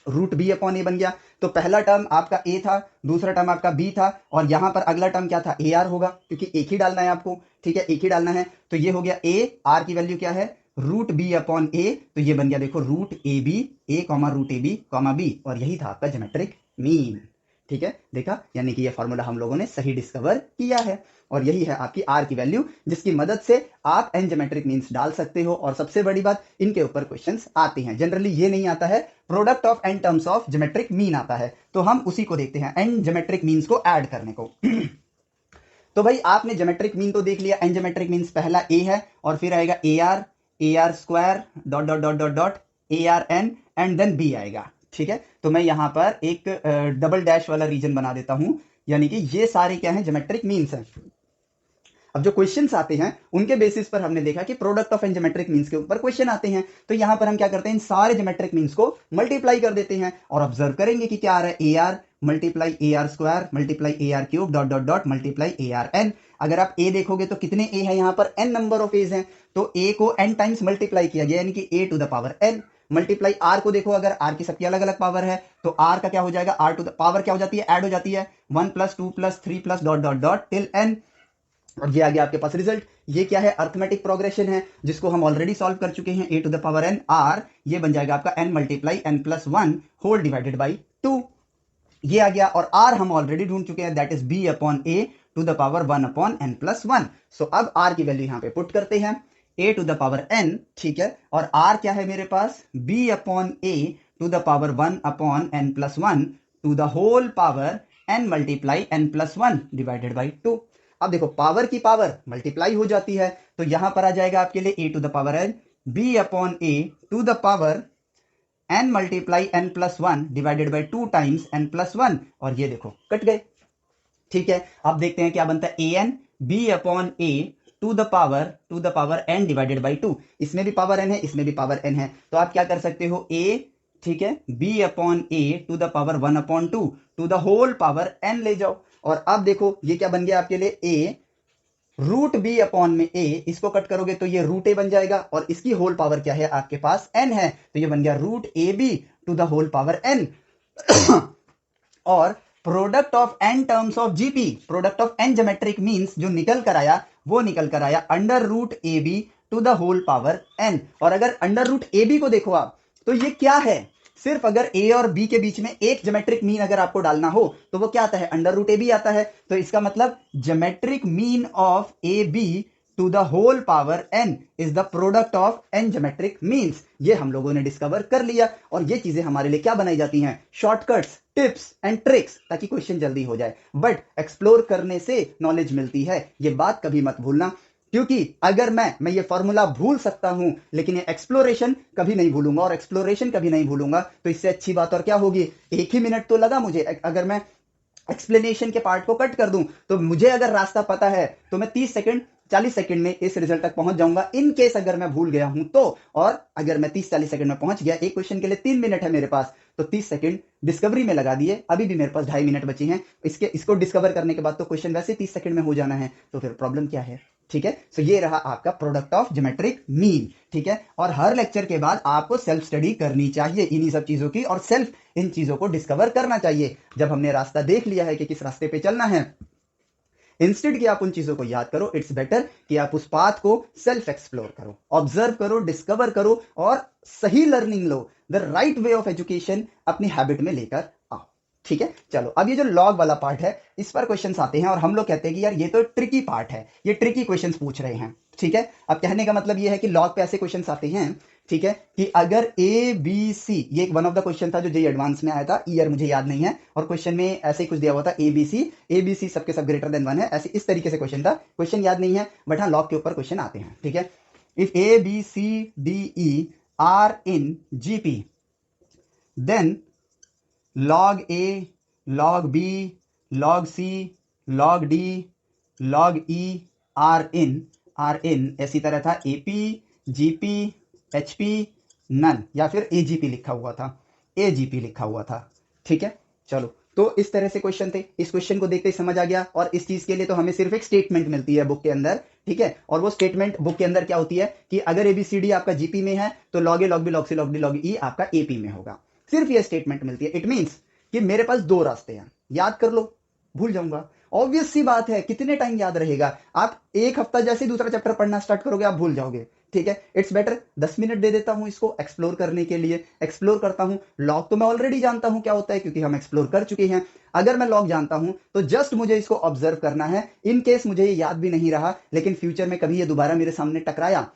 root b upon a बन गया। तो पहला टर्म आपका ए था, दूसरा टर्म आपका बी था और यहां पर अगला टर्म क्या था, ए आर होगा क्योंकि एक ही डालना है आपको। ठीक है, एक ही डालना है तो ये हो गया ए, आर की वैल्यू क्या है, रूट बी अपॉन ए। तो ये बन गया देखो root A B, a comma root A b comma b, और यही था आपका ज्योमेट्रिक मीन। ठीक है, देखा, यानी कि ये फॉर्मूला हम लोगों ने सही डिस्कवर किया है और यही है आपकी आर की वैल्यू, जिसकी मदद से आप एन ज्योमेट्रिक मीन्स डाल सकते हो। और सबसे बड़ी बात, इनके ऊपर क्वेश्चंस आते हैं। जनरली ये नहीं आता है, product of N terms of geometric mean आता है, तो हम उसी को देखते हैं, एन ज्योमेट्रिक मीन्स को ऐड करने को। तो भाई आपने ज्योमेट्रिक मीन तो देख लिया, एन ज्योमेट्रिक मीन्स पहला ए है और फिर आएगा a are square dot dot dot dot dot A R n and then b आएगा। ठीक है, तो मैं यहां पर एक डबल डैश वाला रीजन बना देता हूं, यानी कि ये सारे क्या है, ज्योमेट्रिक मीन्स हैं। अब जो क्वेश्चंस आते हैं उनके बेसिस पर हमने देखा कि product of N geometric means के ऊपर क्वेश्चन आते हैं, तो यहां पर हम क्या करते हैं, इन सारे ज्योमेट्रिक मीन्स को मल्टीप्लाई कर देते हैं और ऑब्जर्व करेंगे कि क्या आ रहा है, ए r multiply a are square multiply a are cube dot dot dot multiply a are n. अगर आप ए देखोगे तो कितने ए है, यहां पर एन नंबर ऑफ एज हैं, तो ए को एन टाइम्स मल्टीप्लाई किया गया, यानी कि A to the power N. Multiply R को देखो, अगर आर की सबकी अलग अलग पावर है तो आर का क्या हो जाएगा, आर टू द पावर क्या हो जाती है, ऐड हो जाती है, 1 + 2 + 3 + dot dot dot till n. और ये आ गया आपके पास रिजल्ट। ये क्या है, अर्थमेटिक प्रोग्रेशन है, जिसको हम ऑलरेडी सॉल्व कर चुके हैं, A to the power N R, ये बन जाएगा आपका N multiply N plus 1 whole divided by 2। ये आ गया, और आर हम ऑलरेडी ढूंढ चुके हैं, that is B upon A to the power 1 upon N plus 1। So अब आर की वैल्यू यहां पे पुट करते हैं, A to the power N, ठीक है, और आर क्या है मेरे पास, B upon A to the power 1 upon N plus 1 to the whole power N multiply N plus 1 divided by 2। अब देखो, पावर की पावर मल्टीप्लाई हो जाती है, तो यहां पर आ जाएगा आपके लिए A to the power N B upon A to the power N multiply N plus 1 divided by 2 times N plus 1, और ये देखो कट गए। ठीक है, अब देखते हैं क्या बनता है, A N B upon A to the power N divided by 2। इसमें भी पावर एन है, इसमें भी पावर एन है, तो आप क्या कर सकते हो, ए, ठीक है, b upon A to the power 1 upon 2 to the whole power n ले जाओ। और अब देखो ये क्या बन गया आपके लिए, ए रूट बी अपॉन में ए, इसको कट करोगे तो ये रूट ए बन जाएगा, और इसकी होल पावर क्या है आपके पास, एन है, तो ये बन गया root A B to the whole power N. और product of N terms of GP, product of N geometric means जो निकल कर आया, वो निकल कर आया under root A B to the whole power N. और अगर अंडर रूट ए बी को देखो आप, तो ये क्या है, सिर्फ अगर ए और बी के बीच में एक ज्योमेट्रिक मीन अगर आपको डालना हो तो वो क्या आता है, अंडर रूट ए बी आता है। तो इसका मतलब geometric mean of a B to the whole power n is the product of N geometric means. ये हम लोगों ने डिस्कवर कर लिया, और ये चीजें हमारे लिए क्या बनाई जाती हैं, शॉर्टकट्स, टिप्स एंड ट्रिक्स, ताकि क्वेश्चन जल्दी हो जाए। बट एक्सप्लोर करने से नॉलेज मिलती है, ये बात कभी मत भूलना, क्योंकि अगर मैं ये फॉर्मूला भूल सकता हूं, लेकिन ये एक्सप्लोरेशन कभी नहीं भूलूंगा, और एक्सप्लोरेशन कभी नहीं भूलूंगा, तो इससे अच्छी बात और क्या होगी। 1 ही मिनट तो लगा मुझे, अगर मैं एक्सप्लेनेशन के पार्ट को कट कर दूं, तो मुझे अगर रास्ता पता है तो मैं 30 सेकंड 40 सेकंड में इस रिजल्ट तक पहुंच जाऊंगा। इन केस अगर मैं भूल गया हूं तो, और अगर मैं 30-40 सेकंड में पहुंच गया, एक क्वेश्चन के लिए 3 मिनट है मेरे पास, तो 30 सेकंड डिस्कवरी में लगा दिए, अभी भी मेरे पास 2.5 मिनट बचे हैं, इसको डिस्कवर करने के बाद तो क्वेश्चन वैसे 30 सेकंड में हो जाना है, तो फिर प्रॉब्लम क्या है। ठीक है, तो ये रहा आपका प्रोडक्ट ऑफ ज्योमेट्रिक मीन। ठीक है, और हर लेक्चर के बाद आपको सेल्फ स्टडी करनी चाहिए इन्हीं सब चीजों की, और सेल्फ इन चीजों को डिस्कवर करना चाहिए। जब हमने रास्ता देख लिया है कि किस रास्ते पे चलना है, इंस्टेड कि आप उन चीजों को याद करो, इट्स बेटर कि आप उस पाथ को सेल्फ एक्सप्लोर करो, ऑब्जर्व करो, डिस्कवर करो, और सही learning low, the right way of education अपनी हैबिट में लेकर आओ। ठीक है, चलो अब ये जो लॉग वाला पार्ट है, इस पर क्वेश्चंस आते हैं, और हम लोग कहते हैं कि यार ये तो ट्रिकी पार्ट है, ये ट्रिकी क्वेश्चंस पूछ रहे हैं। ठीक है, अब कहने का मतलब ये है कि लॉग पे ऐसे क्वेश्चंस आते हैं, ठीक है, कि अगर ए बी सी, ये एक वन ऑफ द क्वेश्चन था जो जेईई एडवांस में आया था, ईयर मुझे याद नहीं है, और क्वेश्चन में ऐसे ही कुछ दिया हुआ था, ए बी सी सबके सब ग्रेटर देन 1 है, ऐसे इस तरीके से क्वेश्चन था, क्वेश्चन याद नहीं है, बट हाँ लॉग के ऊपर क्वेश्चन आते हैं। ठीक है, if a b c d e are in GP, then log A, log B, log C, log D, log E are in ऐसी तरह था AP, GP, HP, नन, या फिर AGP लिखा हुआ था, AGP लिखा हुआ था। ठीक है, चलो, तो इस तरह से क्वेश्चन थे, इस क्वेश्चन को देखते ही समझ आ गया, और इस चीज के लिए तो हमें सिर्फ एक स्टेटमेंट मिलती है बुक के अंदर। ठीक है, और वो स्टेटमेंट बुक के अंदर क्या होती है कि अगर ABCD आपका GP में है तो log A, log B, log C, log D, log E आपका AP में होगा। सिर्फ ये स्टेटमेंट मिलती है। इट मीन्स कि मेरे पास 2 रास्ते हैं, याद कर लो, भूल जाऊंगा, ऑब्वियस सी बात है, कितने टाइम याद रहेगा। आप एक हफ्ता जैसे दूसरा चैप्टर पढ़ना स्टार्ट करोगे आप भूल जाओगे, ठीक है, इट्स बेटर 10 मिनट दे देता हूं इसको एक्सप्लोर करने के लिए, एक्सप्लोर करता हूं। लॉग तो मैं ऑलरेडी जानता हूं क्या होता है, क्योंकि हम एक्सप्लोर कर चुके हैं। अगर मैं लॉग जानता हूं तो जस्ट मुझे इसको ऑब्जर्व करना है। इन केस मुझे ये याद भी नहीं रहा, लेकिन फ्यूचर में कभी ये दोबारा मेरे सामने टकराया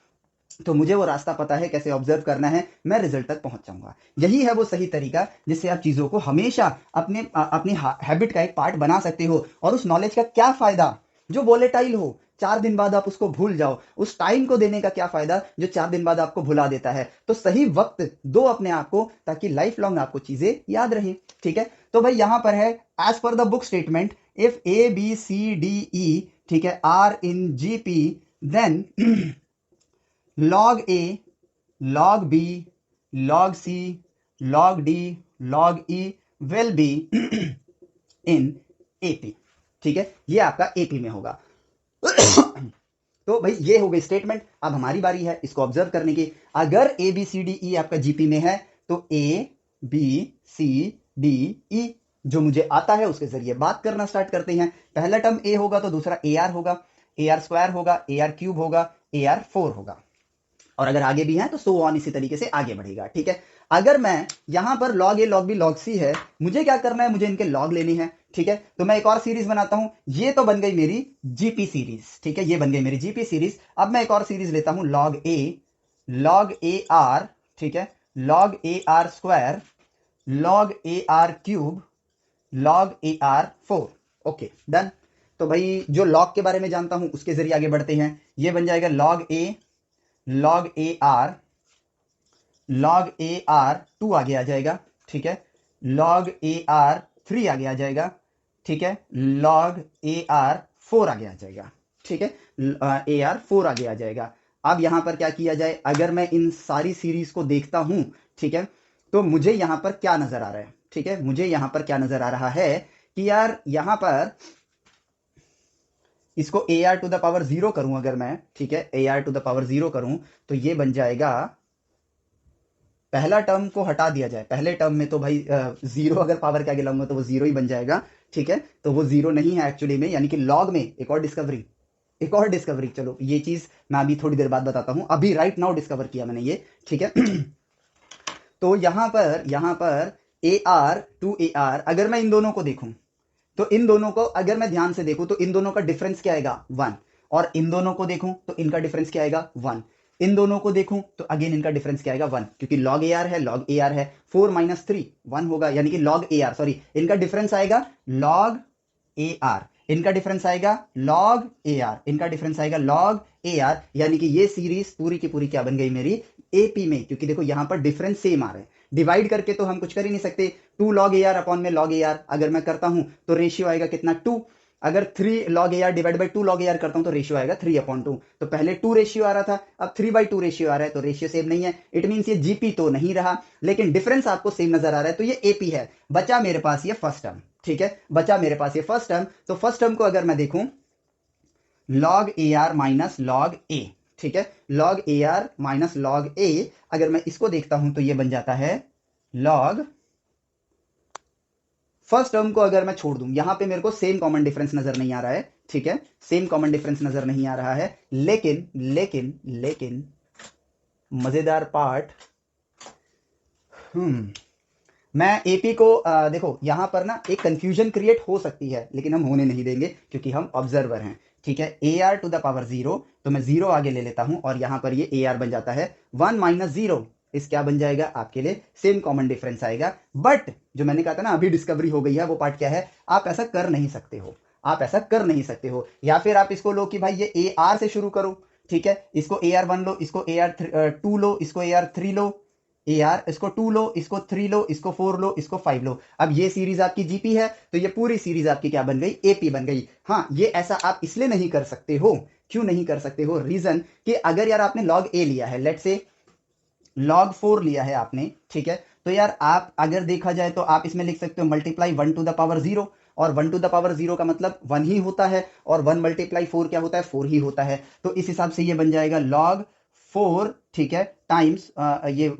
तो मुझे वो रास्ता पता है कैसे ऑब्जर्व करना है, मैं रिजल्ट तक पहुंच जाऊंगा। यही है वो सही तरीका जिससे आप चीजों को हमेशा अपनी हैबिट का एक पार्ट बना सकते हो। और उस नॉलेज का क्या फायदा जो वोलेटाइल हो, 4 दिन बाद आप उसको भूल जाओ, उस टाइम को देने का क्या फायदा जो 4 दिन बाद आपको भुला देता है। तो सही वक्त दो अपने आप को, ताकि लाइफ लॉन्ग आपको चीजें याद रहें। ठीक है, तो भाई यहां पर है as per the book statement, if a b c d e, ठीक है, are in GP, then log A, log B, log C, log D, log E will be in AP। ठीक है, ये आपका AP में होगा। तो भाई ये हो गई स्टेटमेंट। अब हमारी बारी है इसको ऑब्जर्व करने की। अगर ए बी सी डी ई आपका जीपी में है तो ए बी सी डी ई जो मुझे आता है उसके जरिए बात करना स्टार्ट करते हैं। पहला टर्म ए होगा तो दूसरा ए आर होगा, ए आर स्क्वायर होगा, ए आर क्यूब होगा, ए आर 4 होगा, और अगर आगे भी है तो सो ऑन इसी तरीके से आगे बढ़ेगा। ठीक है, अगर मैं यहां पर log A, log B, log C है, मुझे क्या करना है, मुझे इनके log लेने हैं। ठीक है, तो मैं एक और सीरीज बनाता हूं। ये तो बन गई मेरी जीपी सीरीज। ठीक है, ये बन गई मेरी जीपी सीरीज। अब मैं एक और सीरीज लेता हूं, log A, log A R, ठीक है, log A R square, log A R cube, log A R 4। Okay done. तो भाई जो log के बारे में जानता हूं उसके जरिए आगे बढ़ते हैं। ये बन जाएगा log A, log A R 2 आगे आ जाएगा। ठीक है, log A R 3 आगे आ जाएगा। ठीक है, log A R 4 आगे आ जाएगा। ठीक है, A R 4 आगे आ जाएगा। अब यहां पर क्या किया जाए, अगर मैं इन सारी सीरीज को देखता हूं, ठीक है, तो मुझे यहां पर क्या नजर आ रहा है। ठीक है, मुझे यहां पर क्या नजर आ रहा है कि यार यहां पर इसको a are to the power 0 करूं अगर मैं, ठीक है, A R to the power 0 करूं तो ये बन जाएगा, पहला टर्म को हटा दिया जाए, पहले टर्म में तो भाई 0 अगर पावर के आगे लाऊंगा तो वो 0 ही बन जाएगा। ठीक है, तो वो 0 नहीं है एक्चुअली में, यानी कि लॉग में एक और डिस्कवरी, एक और डिस्कवरी। चलो ये चीज मैं अभी थोड़ी देर बाद बताता हूं, अभी राइट नाउ डिस्कवर किया मैंने ये। ठीक है, तो यहां पर a are to a r, अगर मैं इन दोनों को देखूं तो इन दोनों को अगर मैं ध्यान से देखूं तो इन दोनों का डिफरेंस क्या आएगा, 1। और इन दोनों को देखूं तो इनका डिफरेंस क्या आएगा, 1। इन दोनों को देखूं तो अगेन इनका डिफरेंस क्या आएगा, 1, क्योंकि log AR है, log AR है, 4 माइनस 3 1 होगा, यानी कि log AR, सॉरी, इनका डिफरेंस आएगा log AR, इनका डिफरेंस आएगा log AR, इनका डिफरेंस आएगा log AR, यानी कि ये सीरीज पूरी की पूरी क्या बन गई मेरी, AP में, क्योंकि देखो यहां पर डिफरेंस सेम आ रहे हैं। डिवाइड करके तो हम कुछ कर ही नहीं सकते, 2 log AR अपॉन में log AR अगर मैं करता हूं तो रेशियो आएगा कितना, 2। अगर 3 log AR divide by 2 log AR करता हूं तो रेशियो आएगा 3/2। तो पहले 2 रेशियो आ रहा था, अब 3/2 रेशियो आ रहा है, तो रेशियो सेम नहीं है। इट मींस ये जीपी तो नहीं रहा, लेकिन डिफरेंस आपको सेम नजर आ रहा है, तो ये एपी है। बचा मेरे पास ये फर्स्ट टर्म। ठीक है, बचा मेरे पास ये फर्स्ट टर्म। तो फर्स्ट टर्म को अगर मैं देखूं, log AR minus log A, ठीक है, log AR minus log A, अगर मैं इसको देखता हूं तो ये बन जाता है log, फर्स्ट टर्म को अगर मैं छोड़ दूं, यहां पे मेरे को सेम कॉमन डिफरेंस नजर नहीं आ रहा है। ठीक है, सेम कॉमन डिफरेंस नजर नहीं आ रहा है, लेकिन लेकिन लेकिन मजेदार पार्ट, मैं एपी को देखो यहां पर ना एक कंफ्यूजन क्रिएट हो सकती है, लेकिन हम होने नहीं देंगे क्योंकि हम ऑब्जर्वर हैं। ठीक है, A R to the power 0, तो मैं 0 आगे ले लेता हूं और यहां पर ये ए आर बन जाता है 1 माइनस 0। इस क्या बन जाएगा आपके लिए, सेम कॉमन डिफरेंस आएगा। बट जो मैंने कहा था ना अभी डिस्कवरी हो गई है, वो पार्ट क्या है, आप ऐसा कर नहीं सकते हो, आप ऐसा कर नहीं सकते हो। या फिर आप इसको लो कि भाई ये ए आर से शुरू करो। ठीक है, इसको ए आर 1 लो, इसको ए आर 2 लो, इसको a are 3 low, A R इसको 2 लो, इसको 3 लो, इसको 4 लो, इसको 5 लो। अब ये सीरीज आपकी जीपी है, तो ये पूरी सीरीज आपकी क्या बन गई, एपी बन गई। हाँ, ये ऐसा आप इसलिए नहीं कर सकते हो, क्यों नहीं कर सकते हो, रीजन कि अगर यार आपने log A लिया है, लेट से log 4 लिया है आपने, ठीक है, तो यार आप अगर देखा जाए तो आप इसमें लिख सकते हो मल्टीप्लाई 1 टू द पावर 0, और 1 टू द पावर 0 का मतलब 1 ही होता है, और 1 मल्टीप्लाई 4 क्या होता है, 4 ही होता है। तो इस हिसाब से ये बन जाएगा log 4, ठीक है, टाइम्स ये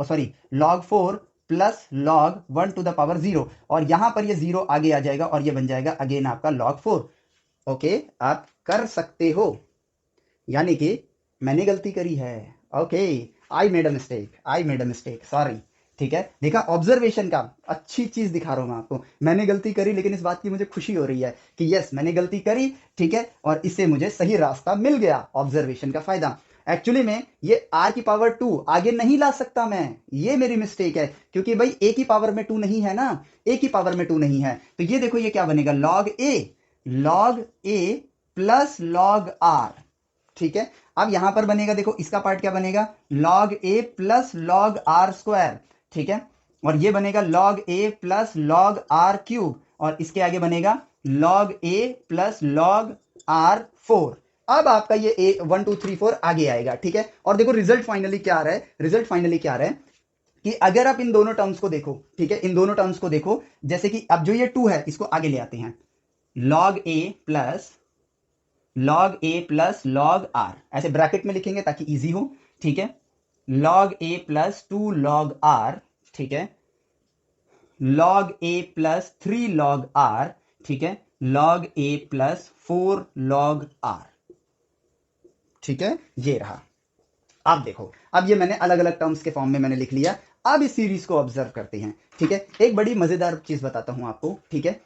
sorry log 4 plus log 1 to the power 0, और यहां पर ये 0 आगे आ जाएगा और ये बन जाएगा अगेन आपका log 4। ओके, आप कर सकते हो, यानी कि मैंने गलती करी है। Okay, I made a mistake, sorry. ठीक है, देखा ऑब्जर्वेशन का अच्छी चीज दिखा रहा हूं मैं आपको। मैंने गलती करी, लेकिन इस बात की मुझे खुशी हो रही है कि यस मैंने गलती करी। ठीक है, और इससे मुझे सही रास्ता मिल गया, ऑब्जर्वेशन का फायदा। एक्चुअली में ये r⁻² आगे नहीं ला सकता मैं, ये मेरी मिस्टेक है, क्योंकि भाई a की पावर में 2 नहीं है ना, a की पावर में 2 नहीं है। तो ये देखो ये क्या बनेगा, log a plus log r। ठीक है, अब यहां पर बनेगा, देखो इसका पार्ट क्या बनेगा, log a plus log r square. ठीक है, और ये बनेगा log a plus log r cube, और इसके आगे बनेगा log a plus log r 4। अब आपका ये a 1 2 3 4 आगे आएगा। ठीक है, और देखो रिजल्ट फाइनली क्या आ रहा है, रिजल्ट फाइनली क्या आ रहा है कि अगर आप इन दोनों टर्म्स को देखो, ठीक है, इन दोनों टर्म्स को देखो, जैसे कि अब जो ये 2 है इसको आगे ले आते हैं, log a plus log r, ऐसे ब्रैकेट में लिखेंगे ताकि इजी हो। ठीक है, log a plus 2 log r। ठीक है, log a plus 3 log r। ठीक है, log a plus 4 log r। ठीक है, ये रहा। अब देखो, अब ये मैंने अलग अलग टर्म्स के फॉर्म में मैंने लिख लिया। अब इस सीरीज को ऑब्जर्व करते हैं। ठीक है, एक बड़ी मजेदार चीज बताता हूं आपको। ठीक है,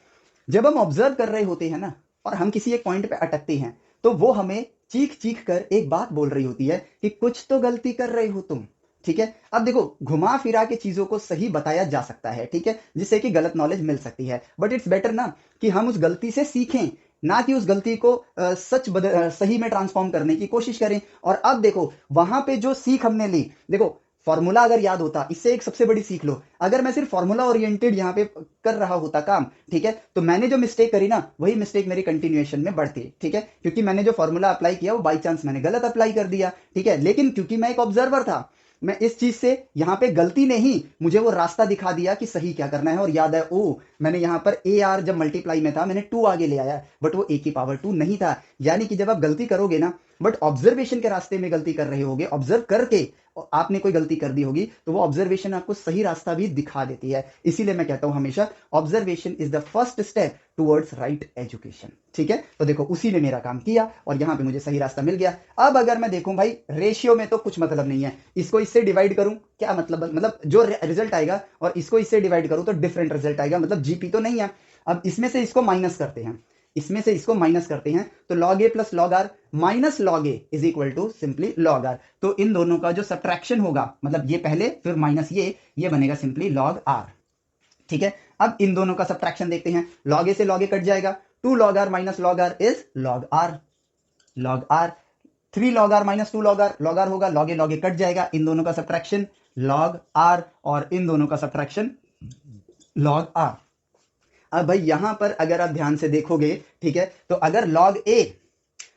जब हम ऑब्जर्व कर रहे होते हैं ना, और हम किसी एक पॉइंट पे अटकते हैं, तो वो हमें चीख चीख कर एक बात बोल रही होती है कि कुछ तो गलती कर रहे हो तुम। ठीक है, अब देखो घुमा फिरा के चीजों को सही बताया जा सकता है। ठीक है, जिससे कि गलत नॉलेज मिल सकती है, बट इट्स बेटर ना कि हम उस गलती से सीखें, ना कि उस गलती को सही में ट्रांसफॉर्म करने की कोशिश करें। और अब देखो वहां पे जो सीख हमने ली, देखो फॉर्मूला अगर याद होता, इससे एक सबसे बड़ी सीख लो, अगर मैं सिर्फ फॉर्मूला ओरिएंटेड यहां पे कर रहा होता काम, ठीक है, तो मैंने जो मिस्टेक करी ना, वही मिस्टेक मेरी कंटिन्यूएशन में बढ़ती। ठीक है, क्योंकि मैंने जो फॉर्मूला अप्लाई किया वो बाई चांस मैंने गलत अप्लाई कर दिया। ठीक है, लेकिन क्योंकि मैं एक ऑब्जर्वर था, मैं इस चीज से यहां पे गलती ने ही मुझे वो रास्ता दिखा दिया कि सही क्या करना है। और याद है, ओ मैंने यहां पर ए आर जब मल्टीप्लाई में था मैंने 2 आगे ले आया, बट वो ए की पावर 2 नहीं था। यानी कि जब आप गलती करोगे ना, बट ऑब्जर्वेशन के रास्ते में गलती कर रहे होगे, ऑब्जर्व करके आपने कोई गलती कर दी होगी, तो वो ऑब्जर्वेशन आपको सही रास्ता भी दिखा देती है। इसीलिए मैं कहता हूं हमेशा observation is the first step towards right education. ठीक है, तो देखो उसी ने मेरा काम किया और यहां पे मुझे सही रास्ता मिल गया। अब अगर मैं देखूं भाई, रेशियो में तो कुछ मतलब नहीं है, इसको इससे डिवाइड करूं क्या मतलब जो रिजल्ट आएगा और इसको इससे डिवाइड करूं तो डिफरेंट रिजल्ट आएगा, मतलब जीपी तो नहीं है। अब इसमें से इसको माइनस करते हैं, इसमें से इसको माइनस करते हैं, तो log a plus log r minus log a is equal to simply log r। तो इन दोनों का जो सब्ट्रैक्शन होगा, मतलब ये पहले फिर माइनस ये बनेगा सिंपली log r। ठीक है, अब इन दोनों का सब्ट्रैक्शन देखते हैं, log a से log a कट जाएगा, 2 log r minus log r is log r। 3 log r minus 2 log r होगा, log a कट जाएगा, इन दोनों का सब्ट्रैक्शन log r, और इन दोनों का सब्ट्रैक्शन log r। अब भाई यहां पर अगर आप ध्यान से देखोगे, ठीक है, तो अगर log a,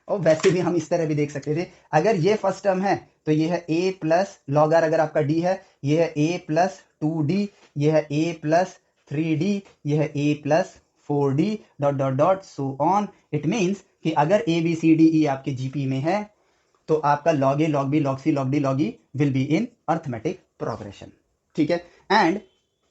और वैसे भी हम इस तरह भी देख सकते थे, अगर ये फर्स्ट टर्म है तो ये है a प्लस log r, अगर आपका d है, ये है a प्लस 2d, ये है a प्लस 3d, ये है a plus 4d dot dot dot so on. It means कि अगर a b c d e आपके जीपी में है, तो आपका log a log b log c log d log e will be in arithmetic progression. ठीक है, and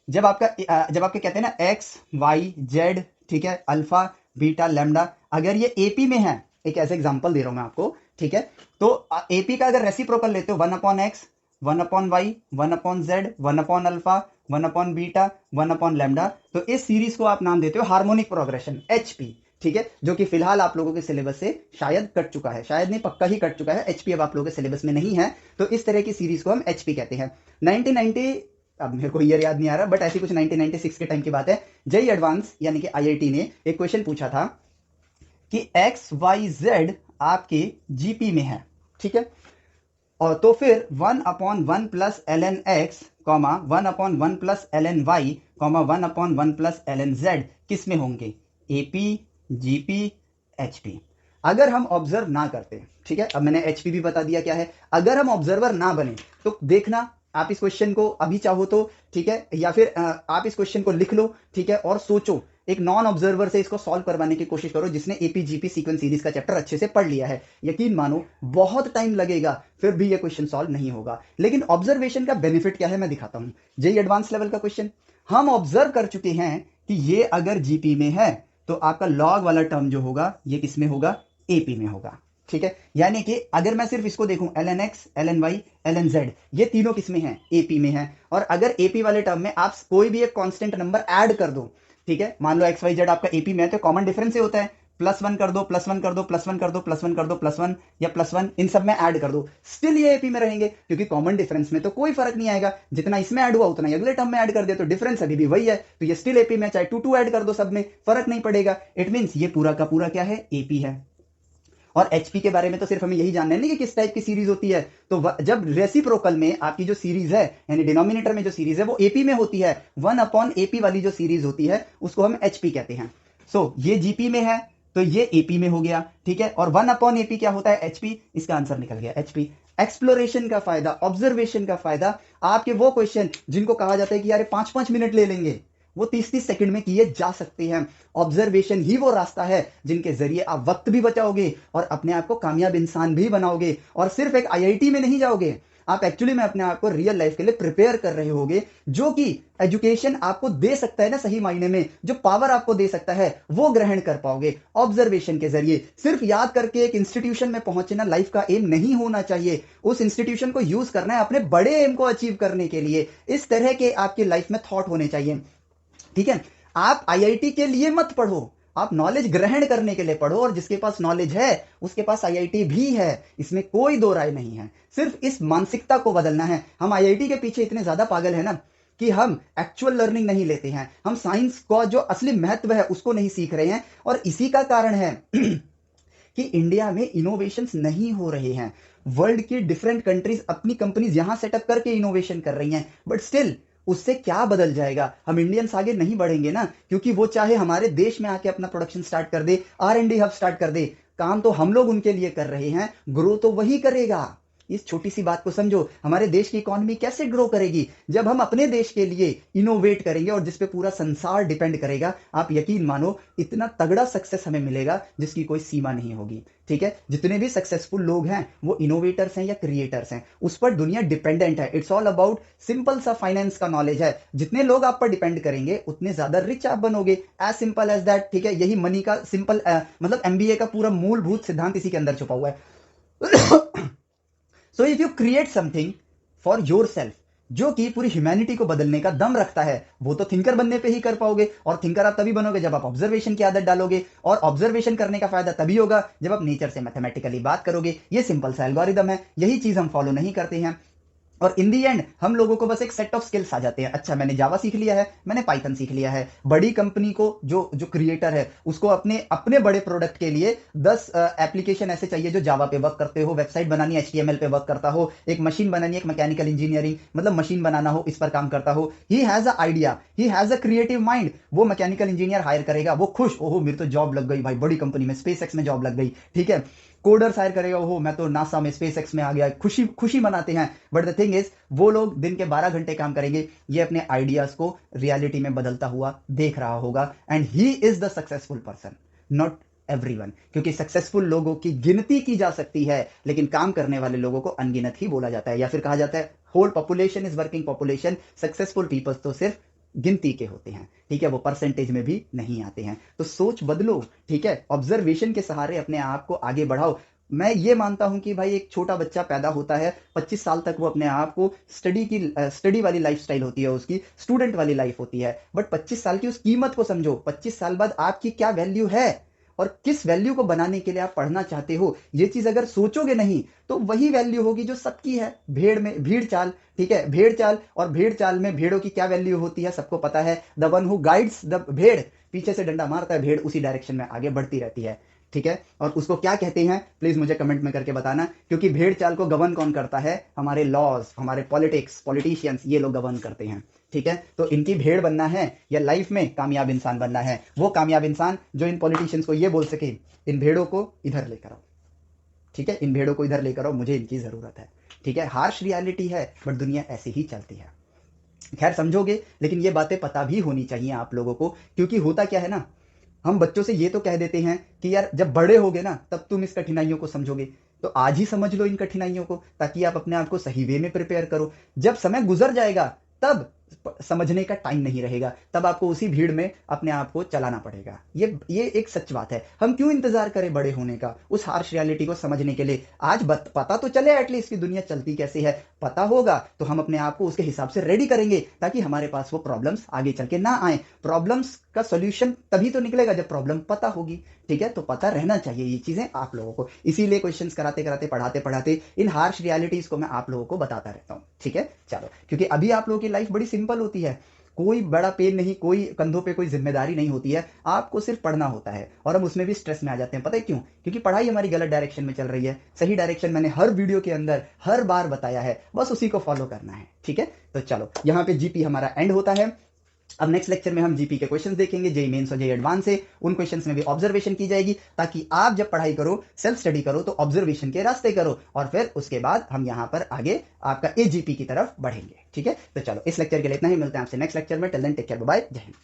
जब आपके कहते हैं ना एक्स वाई जेड, ठीक है, अल्फा बीटा लैम्डा, अगर ये एपी में है, एक ऐसे एग्जांपल दे रहा हूं मैं आपको, ठीक है, तो एपी का अगर रेसिप्रोकल लेते हो 1/x 1/y 1/z 1/अल्फा 1/बीटा 1/लैम्डा, तो इस सीरीज को आप नाम देते हो हार्मोनिक प्रोग्रेशन, एचपी। ठीक है, जो कि फिलहाल आप लोगों के सिलेबस से शायद कट चुका है, शायद नहीं पक्का ही कट चुका है, एचपी अब आप लोगों के सिलेबस में नहीं है। तो इस तरह की सीरीज को हम एचपी कहते हैं। 1990, अब मेरे को ईयर याद नहीं आ रहा, बट ऐसी कुछ 1996 के टाइम की बात है, जेई एडवांस यानी कि आईआईटी ने एक क्वेश्चन पूछा था कि एक्स वाई जेड आपके जीपी में है। ठीक है, और तो फिर 1/1 plus l n x, 1/1 plus l n y, 1/1 plus l n z किस में होंगे, एपी जीपी एचपी। अगर हम ऑब्जर्व ना करते, ठीक है, अब मैंने एचपी भी बता दिया क्या है, अगर हम ऑब्जर्वर ना बने तो देखना आप इस क्वेश्चन को अभी चाहो तो, ठीक है, या फिर आप इस क्वेश्चन को लिख लो, ठीक है, और सोचो, एक नॉन ऑब्जर्वर से इसको सॉल्व करवाने की कोशिश करो जिसने एपीजीपी सीक्वेंस सीरीज का चैप्टर अच्छे से पढ़ लिया है। यकीन मानो बहुत टाइम लगेगा, फिर भी ये क्वेश्चन सॉल्व नहीं होगा। लेकिन ऑब्जर्वेशन का बेनिफिट क्या है मैं दिखाता हूं। जेई एडवांस लेवल का क्वेश्चन, हम ऑब्जर्व कर चुके हैं कि ये अगर जीपी में है तो आपका लॉग वाला टर्म जो होगा ये किस में होगा, एपी में होगा। ठीक है, यानी कि अगर मैं सिर्फ इसको देखूं ln x ln y ln z, ये तीनों किसमें हैं, एपी में हैं। और अगर एपी वाले टर्म में आप कोई भी एक कांस्टेंट नंबर ऐड कर दो, ठीक है, मान लो एक्स वाई जेड आपका एपी में है, तो कॉमन डिफरेंस ये होता है प्लस वन कर दो, प्लस वन कर दो, प्लस वन कर दो, प्लस वन कर दो, प्लस वन या प्लस वन, इन सब में ऐड कर दो, स्टिल ये एपी में रहेंगे, क्योंकि कॉमन डिफरेंस में तो कोई फर्क नहीं आएगा, जितना इसमें ऐड हुआ उतना ही अगले टर्म में ऐड कर दिया, तो डिफरेंस अभी भी वही है, तो ये स्टिल एपी में, चाहे टू टू ऐड कर दो, सब में फर्क नहीं पड़ेगा। इट मीन्स ये पूरा का पूरा क्या है, एपी है। और एचपी के बारे में तो सिर्फ हमें यही जानना है नहीं कि किस टाइप की सीरीज होती है, तो जब रेसिप्रोकल में आपकी जो सीरीज है, यानी डिनोमिनेटर में जो सीरीज है वो एपी में होती है, वन अपॉन एपी वाली जो सीरीज होती है उसको हम एचपी कहते हैं। सो ये जीपी में है तो ये एपी में हो गया, ठीक है, और वन अपॉन एपी क्या होता है, एचपी, इसका आंसर निकल गया एचपी। एक्सप्लोरेशन का फायदा, ऑब्जर्वेशन का फायदा, आपके वो क्वेश्चन जिनको कहा जाता है कि यार 5-5 मिनट ले लेंगे, वो 30-30 सेकंड में किए जा सकते हैं। ऑब्जर्वेशन ही वो रास्ता है जिनके जरिए आप वक्त भी बचाओगे और अपने आप को कामयाब इंसान भी बनाओगे, और सिर्फ एक आईआईटी में नहीं जाओगे, आप एक्चुअली में अपने आप को रियल लाइफ के लिए प्रिपेयर कर रहे होगे, जो कि एजुकेशन आपको दे सकता है ना, सही मायने में जो पावर आपको दे सकता है वो ग्रहण कर पाओगे ऑब्जर्वेशन के जरिए। सिर्फ याद करके एक इंस्टीट्यूशन में पहुंचना लाइफ का एम नहीं होना चाहिए, उस इंस्टीट्यूशन को यूज करना है अपने बड़े एम को अचीव करने के लिए। इस तरह के आपकी लाइफ में थॉट होने चाहिए, ठीक है। आप आईआईटी के लिए मत पढ़ो, आप नॉलेज ग्रहण करने के लिए पढ़ो, और जिसके पास नॉलेज है उसके पास आईआईटी भी है, इसमें कोई दो राय नहीं है। सिर्फ इस मानसिकता को बदलना है। हम आईआईटी के पीछे इतने ज्यादा पागल है ना कि हम एक्चुअल लर्निंग नहीं लेते हैं, हम साइंस का जो असली महत्व है उसको नहीं सीख रहे हैं, और इसी का कारण है कि इंडिया में इनोवेशंस नहीं हो रहे हैं। वर्ल्ड की डिफरेंट कंट्रीज अपनी कंपनीज यहां सेटअप करके इनोवेशन कर रही हैं, बट स्टिल उससे क्या बदल जाएगा, हम इंडियंस आगे नहीं बढ़ेंगे ना, क्योंकि वो चाहे हमारे देश में आके अपना प्रोडक्शन स्टार्ट कर दे, आर&डी हब स्टार्ट कर दे, काम तो हम लोग उनके लिए कर रहे हैं, ग्रो तो वही करेगा। इस छोटी सी बात को समझो, हमारे देश की इकोनॉमी कैसे ग्रो करेगी, जब हम अपने देश के लिए इनोवेट करेंगे, और जिसपे पूरा संसार डिपेंड करेगा। आप यकीन मानो इतना तगड़ा सक्सेस हमें मिलेगा जिसकी कोई सीमा नहीं होगी, ठीक है। जितने भी सक्सेसफुल लोग हैं वो इनोवेटर्स हैं या क्रिएटर्स हैं, उस पर दुनिया डिपेंडेंट है। इट्स ऑल अबाउट सिंपल सा फाइनेंस का नॉलेज है, जितने लोग आप पर डिपेंड करेंगे उतने ज्यादा रिच आप बनोगे, एज सिंपल एज दैट, ठीक है। यही मनी का सिंपल मतलब एमबीए का पूरा मूलभूत सिद्धांत इसी के अंदर छुपा हुआ है। So if you create something for your self जो कि पूरी ह्यूमैनिटी को बदलने का दम रखता है, वो तो थिंकर बनने पे ही कर पाओगे, और थिंकर आप तभी बनोगे जब आप ऑब्जर्वेशन की आदत डालोगे, और ऑब्जर्वेशन करने का फायदा तभी होगा जब आप नेचर से मैथमेटिकली बात करोगे। ये सिंपल सा एल्गोरिदम है, यही चीज हम फॉलो नहीं करते हैं, और इन दी एंड हम लोगों को बस एक सेट ऑफ स्किल्स आ जाते हैं। अच्छा, मैंने जावा सीख लिया है, मैंने पाइथन सीख लिया है। बड़ी कंपनी को जो जो क्रिएटर है उसको अपने अपने बड़े प्रोडक्ट के लिए 10 एप्लीकेशन ऐसे चाहिए जो जावा पे वर्क करते हो, वेबसाइट बनानी एचटीएमएल पे वर्क करता हो, एक मशीन बनानी, एक मैकेनिकल इंजीनियरिंग मतलब मशीन बनाना हो, इस पर काम करता हो। He has a idea, he has a creative mind, वो मैकेनिकल इंजीनियर हायर करेगा, वो खुश, ओहो मेरी तो जॉब लग गई भाई, बड़ी कंपनी में स्पेस एक्स में जॉब लग गई, ठीक है। कोडर हायर करेगा, ओहो मैं तो नासा में स्पेस एक्स में आ गया, खुशी खुशी मनाते हैं। बट द थिंग इज वो लोग दिन के 12 घंटे काम करेंगे, ये अपने आइडियाज को रियलिटी में बदलता हुआ देख रहा होगा, and he is the successful person, not everyone. क्योंकि सक्सेसफुल लोगों की गिनती की जा सकती है, लेकिन काम करने वाले लोगों को अनगिनत ही बोला जाता है, या फिर कहा जाता है whole population is working population, successful peoples तो सिर्फ गिनती के होते हैं, ठीक है, वो परसेंटेज में भी नहीं आते हैं। तो सोच बदलो, ठीक है, ऑब्जर्वेशन के सहारे अपने आप को आगे बढ़ाओ। मैं ये मानता हूं कि भाई एक छोटा बच्चा पैदा होता है, 25 साल तक वो अपने आप को स्टडी वाली लाइफ स्टाइल होती है, उसकी स्टूडेंट वाली लाइफ होती है, बट 25 साल की उस कीमत को समझो, 25 साल बाद आपकी क्या वैल्यू है और किस वैल्यू को बनाने के लिए आप पढ़ना चाहते हो। ये चीज अगर सोचोगे नहीं तो वही वैल्यू होगी जो सबकी है, भेड़ में भीड़ चाल, ठीक है, भेड़ चाल, और भेड़ चाल में भेड़ों की क्या वैल्यू होती है सबको पता है, the one who guides the भेड़, पीछे से डंडा मारता है, भेड़ उसी डायरेक्शन में आगे बढ़ती रहती है, ठीक है। और उसको क्या कहते हैं प्लीज मुझे कमेंट में करके बताना, क्योंकि भेड़ चाल को गवर्न कौन करता है, हमारे लॉज, हमारे पॉलिटिक्स, पॉलिटिशियंस, ये लोग गवर्न करते हैं, ठीक है। तो इनकी भेड़ बनना है या लाइफ में कामयाब इंसान बनना है, वो कामयाब इंसान जो इन पॉलिटिशियंस को ये बोल सके इन भेड़ों को इधर लेकर आओ, ठीक है, इन भेड़ों को इधर लेकर आओ, मुझे इनकी जरूरत है, ठीक है। हार्श रियलिटी है बट दुनिया ऐसी ही चलती है। खैर समझोगे, लेकिन ये बातें पता भी होनी चाहिए आप लोगों को, क्योंकि होता क्या है ना, हम बच्चों से ये तो कह देते हैं कि यार जब बड़े होगे ना तब तुम इस कठिनाइयों को समझोगे, तो आज ही समझ लो इन कठिनाइयों को, ताकि आप अपने आप को सही वे में प्रिपेयर करो। जब समय गुजर जाएगा तब समझने का टाइम नहीं रहेगा, तब आपको उसी भीड़ में अपने आप को चलाना पड़ेगा। ये एक सच बात है। हम क्यों इंतजार करें बड़े होने का, उस हार्श रियलिटी को समझने के लिए? आज पता तो चले एटलीस्ट कि दुनिया चलती कैसे है। पता होगा तो हम अपने आप को उसके हिसाब से रेडी करेंगे, ताकि हमारे पास वो प्रॉब्लम्स आगे चल के ना आए। प्रॉब्लम्स का सोल्यूशन तभी तो निकलेगा जब प्रॉब्लम पता होगी। ठीक है, तो पता रहना चाहिए ये चीजें आप लोगों को। इसीलिए क्वेश्चंस कराते कराते, पढ़ाते पढ़ाते इन हार्श रियलिटीज को मैं आप लोगों को बताता रहता हूँ। ठीक है, चलो, क्योंकि अभी आप लोगों की लाइफ बड़ी सिंपल होती है, कोई बड़ा पेन नहीं, कोई कंधों पे कोई जिम्मेदारी नहीं होती है, आपको सिर्फ पढ़ना होता है। और हम उसमें भी स्ट्रेस में आ जाते हैं, पता है क्यों? क्योंकि पढ़ाई हमारी गलत डायरेक्शन में चल रही है। सही डायरेक्शन मैंने हर वीडियो के अंदर हर बार बताया है, बस उसी को फॉलो करना है। ठीक है, तो चलो, यहाँ पे जीपी हमारा एंड होता है। अब नेक्स्ट लेक्चर में हम जीपी के क्वेश्चंस देखेंगे, जेई मेंस और जेई एडवांस से। उन क्वेश्चंस में भी ऑब्जर्वेशन की जाएगी, ताकि आप जब पढ़ाई करो, सेल्फ स्टडी करो, तो ऑब्जर्वेशन के रास्ते करो, और फिर उसके बाद हम यहाँ पर आगे आपका एजीपी की तरफ बढ़ेंगे। ठीक है, तो चलो, इस लेक्चर के लिए इतना ही। मिलते हैं आपसे नेक्स्ट लेक्चर में। Till then take care, bye bye, जय हिंद।